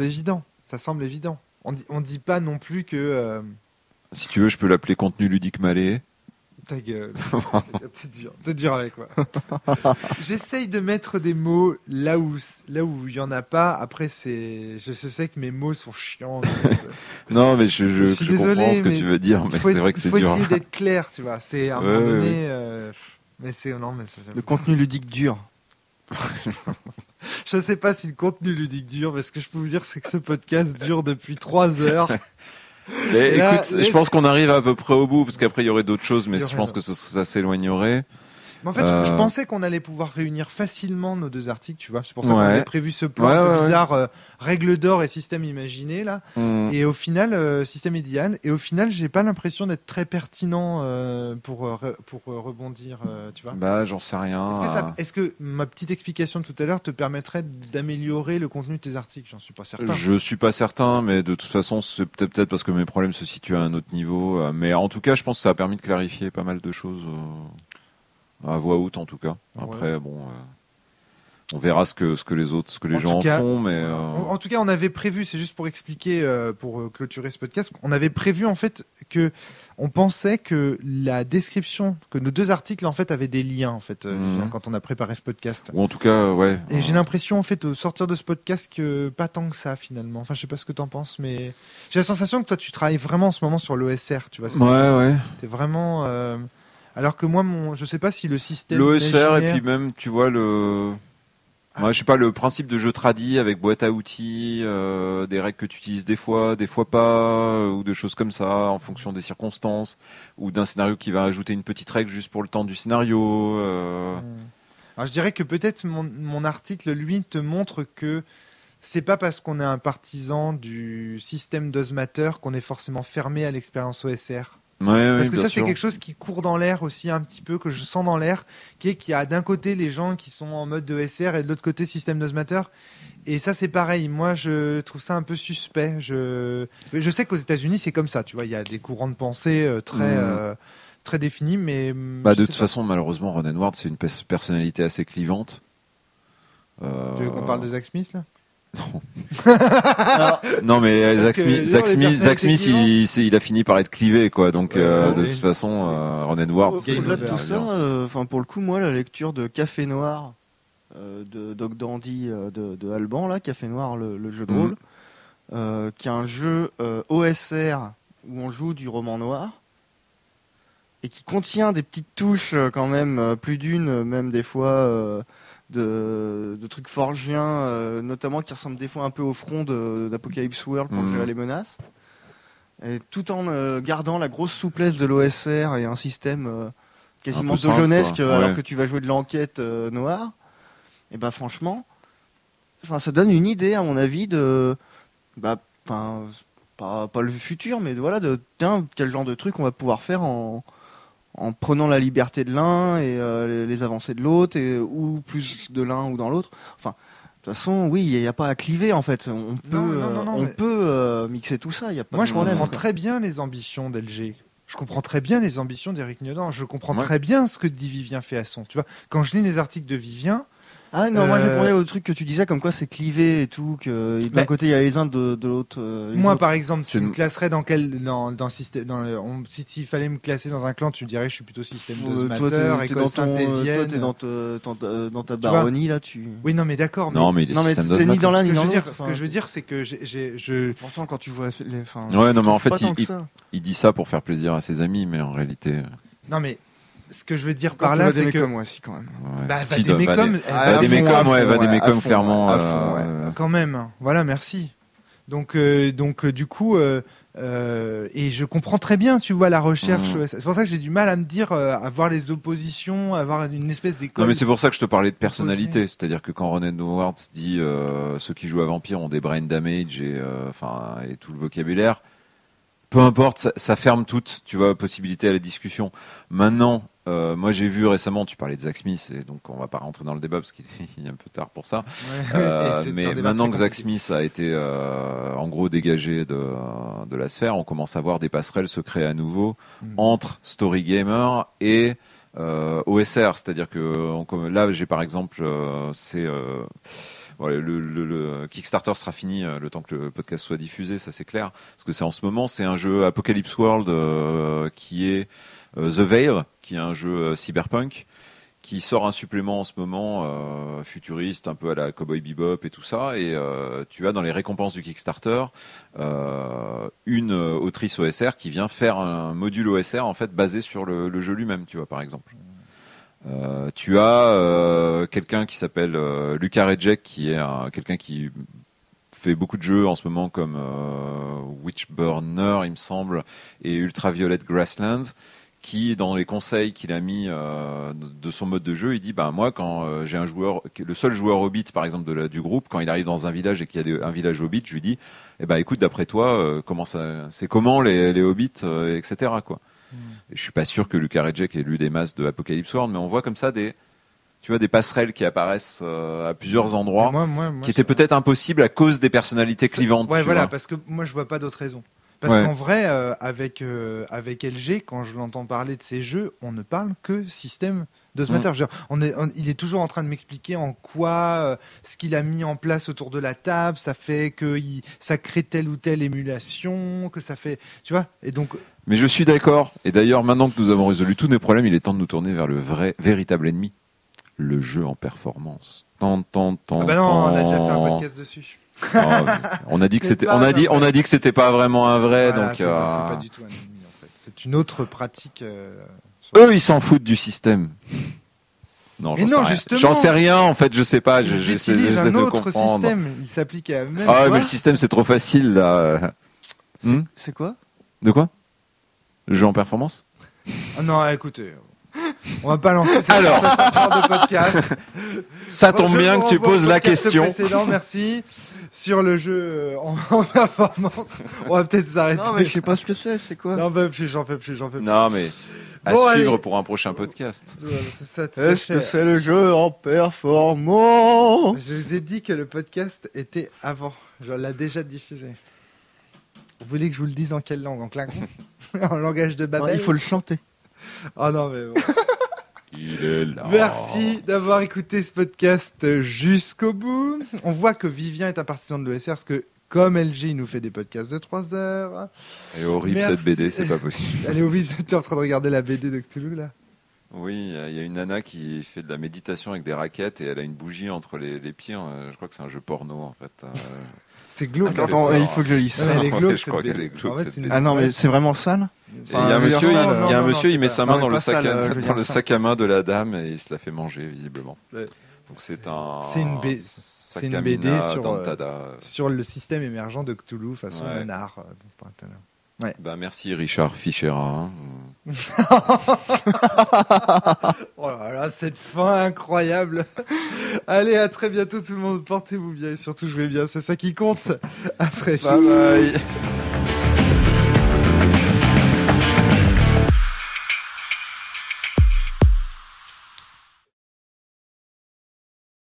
évident. Ça semble évident. On dit pas non plus que.
Si tu veux, je peux l'appeler contenu ludique malais.
Ta gueule. T'es dur avec moi. J'essaye de mettre des mots là où il y en a pas. Après, je sais que mes mots sont chiants.
Non, mais je comprends ce que tu veux dire, mais c'est vrai que c'est dur.
Il faut essayer d'être clair, tu vois. C'est à un moment donné. Mais c'est
le contenu ludique dur.
Je sais pas si le contenu ludique dure, mais ce que je peux vous dire, c'est que ce podcast dure depuis 3 heures.
Mais écoute, je pense qu'on arrive à peu près au bout, parce qu'après il y aurait d'autres choses, mais je pense que ça s'éloignerait.
Mais en fait, je pensais qu'on allait pouvoir réunir facilement nos 2 articles, tu vois. C'est pour ça qu'on avait prévu ce plan un peu bizarre, règle d'or et système imaginé, là. Et au final, système idéal. Et au final, j'ai pas l'impression d'être très pertinent pour rebondir, tu vois.
Bah, j'en sais rien.
Est-ce que ma petite explication de tout à l'heure te permettrait d'améliorer le contenu de tes articles? J'en suis pas certain.
Je suis pas certain, mais de toute façon, c'est peut-être parce que mes problèmes se situent à un autre niveau. Mais en tout cas, je pense que ça a permis de clarifier pas mal de choses. À voix haute en tout cas. Après on verra ce que les gens en font, mais
en tout cas on avait prévu, c'est juste pour expliquer, pour clôturer ce podcast, on avait prévu en fait que on pensait que la description, que nos 2 articles en fait avaient des liens en fait quand on a préparé ce podcast.
Ou en tout cas
Et j'ai l'impression en fait au sortir de ce podcast que pas tant que ça finalement. Enfin je sais pas ce que t'en penses, mais j'ai la sensation que toi tu travailles vraiment en ce moment sur l'OSR, tu vois. T'es vraiment alors que moi, je sais pas si le système
l'OSR et puis même, tu vois, moi, je sais pas, le principe de jeu tradi avec boîte à outils, des règles que tu utilises des fois pas, ou des choses comme ça, en fonction des circonstances, ou d'un scénario qui va ajouter une petite règle juste pour le temps du scénario.
Alors, je dirais que peut-être mon article, lui, te montre que c'est pas parce qu'on est un partisan du système d'Ozmater qu'on est forcément fermé à l'expérience OSR. Parce que ça, c'est quelque chose qui court dans l'air aussi un petit peu, que je sens dans l'air, qui est qu'il y a d'un côté les gens qui sont en mode ESR et de l'autre côté système d'Ozmater. Et ça, c'est pareil. Moi, je trouve ça un peu suspect. Je sais qu'aux États-Unis, c'est comme ça. Tu vois, il y a des courants de pensée très définis, mais
de toute façon, malheureusement, Ron Howard, c'est une personnalité assez clivante.
Tu veux qu'on parle de Zach Smith là?
Non. Non, mais Zach Smith, il a fini par être clivé, quoi. Donc, de toute façon, Ron Edwards.
Au-delà de tout ça, pour le coup, moi, la lecture de Café Noir de Doc Dandy de Alban, là, Café Noir, le jeu de rôle, qui est un jeu OSR où on joue du roman noir et qui contient des petites touches quand même, plus d'une, même des fois. De trucs forgiens, notamment qui ressemblent des fois un peu au front d'Apocalypse World pour gérer les menaces, et tout en gardant la grosse souplesse de l'OSR et un système quasiment dojonesque alors que tu vas jouer de l'enquête noire. Et bah franchement, ça donne une idée à mon avis de pas le futur, mais quel genre de truc on va pouvoir faire en prenant la liberté de l'un et les avancées de l'autre, ou plus de l'un ou dans l'autre. Enfin, de toute façon, oui, il n'y a pas à cliver en fait. On peut mixer tout ça. Y a pas
Moi, je comprends très bien les ambitions d'LG. Je comprends très bien les ambitions d'Éric Niodan. Je comprends très bien ce que dit Vivien Féasson. Tu vois, quand je lis les articles de Vivien.
Ah non, moi je répondais au truc que tu disais comme quoi c'est clivé et tout, que d'un côté il y a les uns, de l'autre.
Moi par exemple, tu me classerais dans système, s'il fallait me classer dans un clan, tu dirais je suis plutôt système d'Ozmater, école synthésienne.
Toi t'es dans ta baronnie là, tu.
Oui non mais d'accord.
Non mais
t'es ni dans l'un ni dans l'autre.
Ce que je veux dire c'est que
Pourtant quand tu vois les.
Ouais non mais en fait il dit ça pour faire plaisir à ses amis, mais en réalité.
Non mais. Ce que je veux dire par là, c'est que
moi aussi quand même.
Vademecum clairement.
Quand même. Voilà, merci. Donc du coup, et je comprends très bien, tu vois, la recherche. C'est pour ça que j'ai du mal à me dire, à voir les oppositions, à avoir une espèce d'école.
Non, mais c'est pour ça que je te parlais de personnalité. C'est-à-dire que quand Ron Edwards dit ceux qui jouent à Vampire ont des brain damage et tout le vocabulaire. Peu importe, ça ferme toute, tu vois, possibilité à la discussion. Maintenant, moi j'ai vu récemment, tu parlais de Zach Smith, et donc on va pas rentrer dans le débat parce qu'il est un peu tard pour ça. Mais maintenant que Zach Smith a été en gros dégagé de la sphère, on commence à voir des passerelles se créer à nouveau entre Story Gamer et OSR. C'est-à-dire que là, j'ai par exemple, Voilà, le Kickstarter sera fini le temps que le podcast soit diffusé, ça c'est clair. Parce que en ce moment, c'est un jeu Apocalypse World qui est The Veil, qui est un jeu cyberpunk, qui sort un supplément en ce moment futuriste, un peu à la Cowboy Bebop et tout ça. Et tu as dans les récompenses du Kickstarter une autrice OSR qui vient faire un module OSR en fait basé sur le jeu lui-même, tu vois, par exemple. Tu as quelqu'un qui s'appelle Luca Rejek, qui est quelqu'un qui fait beaucoup de jeux en ce moment comme Witchburner, il me semble, et Ultraviolet Grasslands, qui, dans les conseils qu'il a mis de son mode de jeu, il dit moi, quand j'ai un joueur, le seul joueur Hobbit par exemple du groupe, quand il arrive dans un village et qu'il y a un village Hobbit, je lui dis écoute, d'après toi, comment les Hobbits, etc. quoi. Et je suis pas sûr que Luca Rejek ait lu des masses de Apocalypse World, mais on voit comme ça des passerelles qui apparaissent à plusieurs endroits, qui étaient peut-être impossibles à cause des personnalités clivantes.
Ouais, voilà, parce que moi je vois pas d'autre raison. Parce qu'en vrai, avec LG, quand je l'entends parler de ces jeux, on ne parle que système d'Ozmatter. Il est toujours en train de m'expliquer en quoi ce qu'il a mis en place autour de la table, ça fait que ça crée telle ou telle émulation, que ça fait, tu vois. Et donc.
Mais je suis d'accord. Et d'ailleurs, maintenant que nous avons résolu tous nos problèmes, il est temps de nous tourner vers le véritable ennemi, le jeu en performance.
Ah bah non, on a déjà fait un podcast dessus.
On a dit que c'était pas vraiment un vrai,
voilà,
donc
c'est pas du tout un ennemi en fait. C'est une autre pratique.
Eux, ils s'en foutent du système. Non, j'en sais rien en fait, je sais pas. J'essaie
un
de
autre
comprendre.
Système, il s'applique à même.
Ah mais le système c'est trop facile là.
C'est quoi ?
De quoi ? Le jeu en performance ?
Non, écoutez. On va pas lancer cette de podcast.
Ça tombe bien que tu poses la question.
Précédent, merci. Sur le jeu en performance, on va peut-être s'arrêter.
Non, mais je sais pas ce que c'est quoi ?
Non, j'en fais plus.
Non, mais à suivre pour un prochain podcast.
Est-ce que c'est le jeu en performance ?
Je vous ai dit que le podcast était avant. Je l'ai déjà diffusé. Vous voulez que je vous le dise en quelle langue ? En klaxon ? En langage de Babel ?
Il faut le chanter.
Oh non, mais bon.
Il est là.
Merci d'avoir écouté ce podcast jusqu'au bout. On voit que Vivien est un partisan de l'OSR parce que, comme LG, il nous fait des podcasts de 3 heures.
Elle est horrible cette BD, c'est pas possible.
Elle est horrible, tu es en train de regarder la BD de Cthulhu là ?
Oui, il y a une nana qui fait de la méditation avec des raquettes et elle a une bougie entre les pieds. Je crois que c'est un jeu porno en fait.
C'est glauque.
Attends, il faut que je lise ça.
Elle est glauque,
je crois qu'elle est glauque.
Ah non, mais c'est vraiment sale.
Il y a un monsieur, il met sa main dans le sac à main de la dame et il se la fait manger visiblement. Donc c'est une BD
sur le système émergent de Cthulhu façon nanar.
Ouais. Merci Richard Fichera.
Oh là là, cette fin incroyable. Allez, à très bientôt tout le monde. Portez-vous bien et surtout jouez bien. C'est ça qui compte. À très vite.
Bye bye.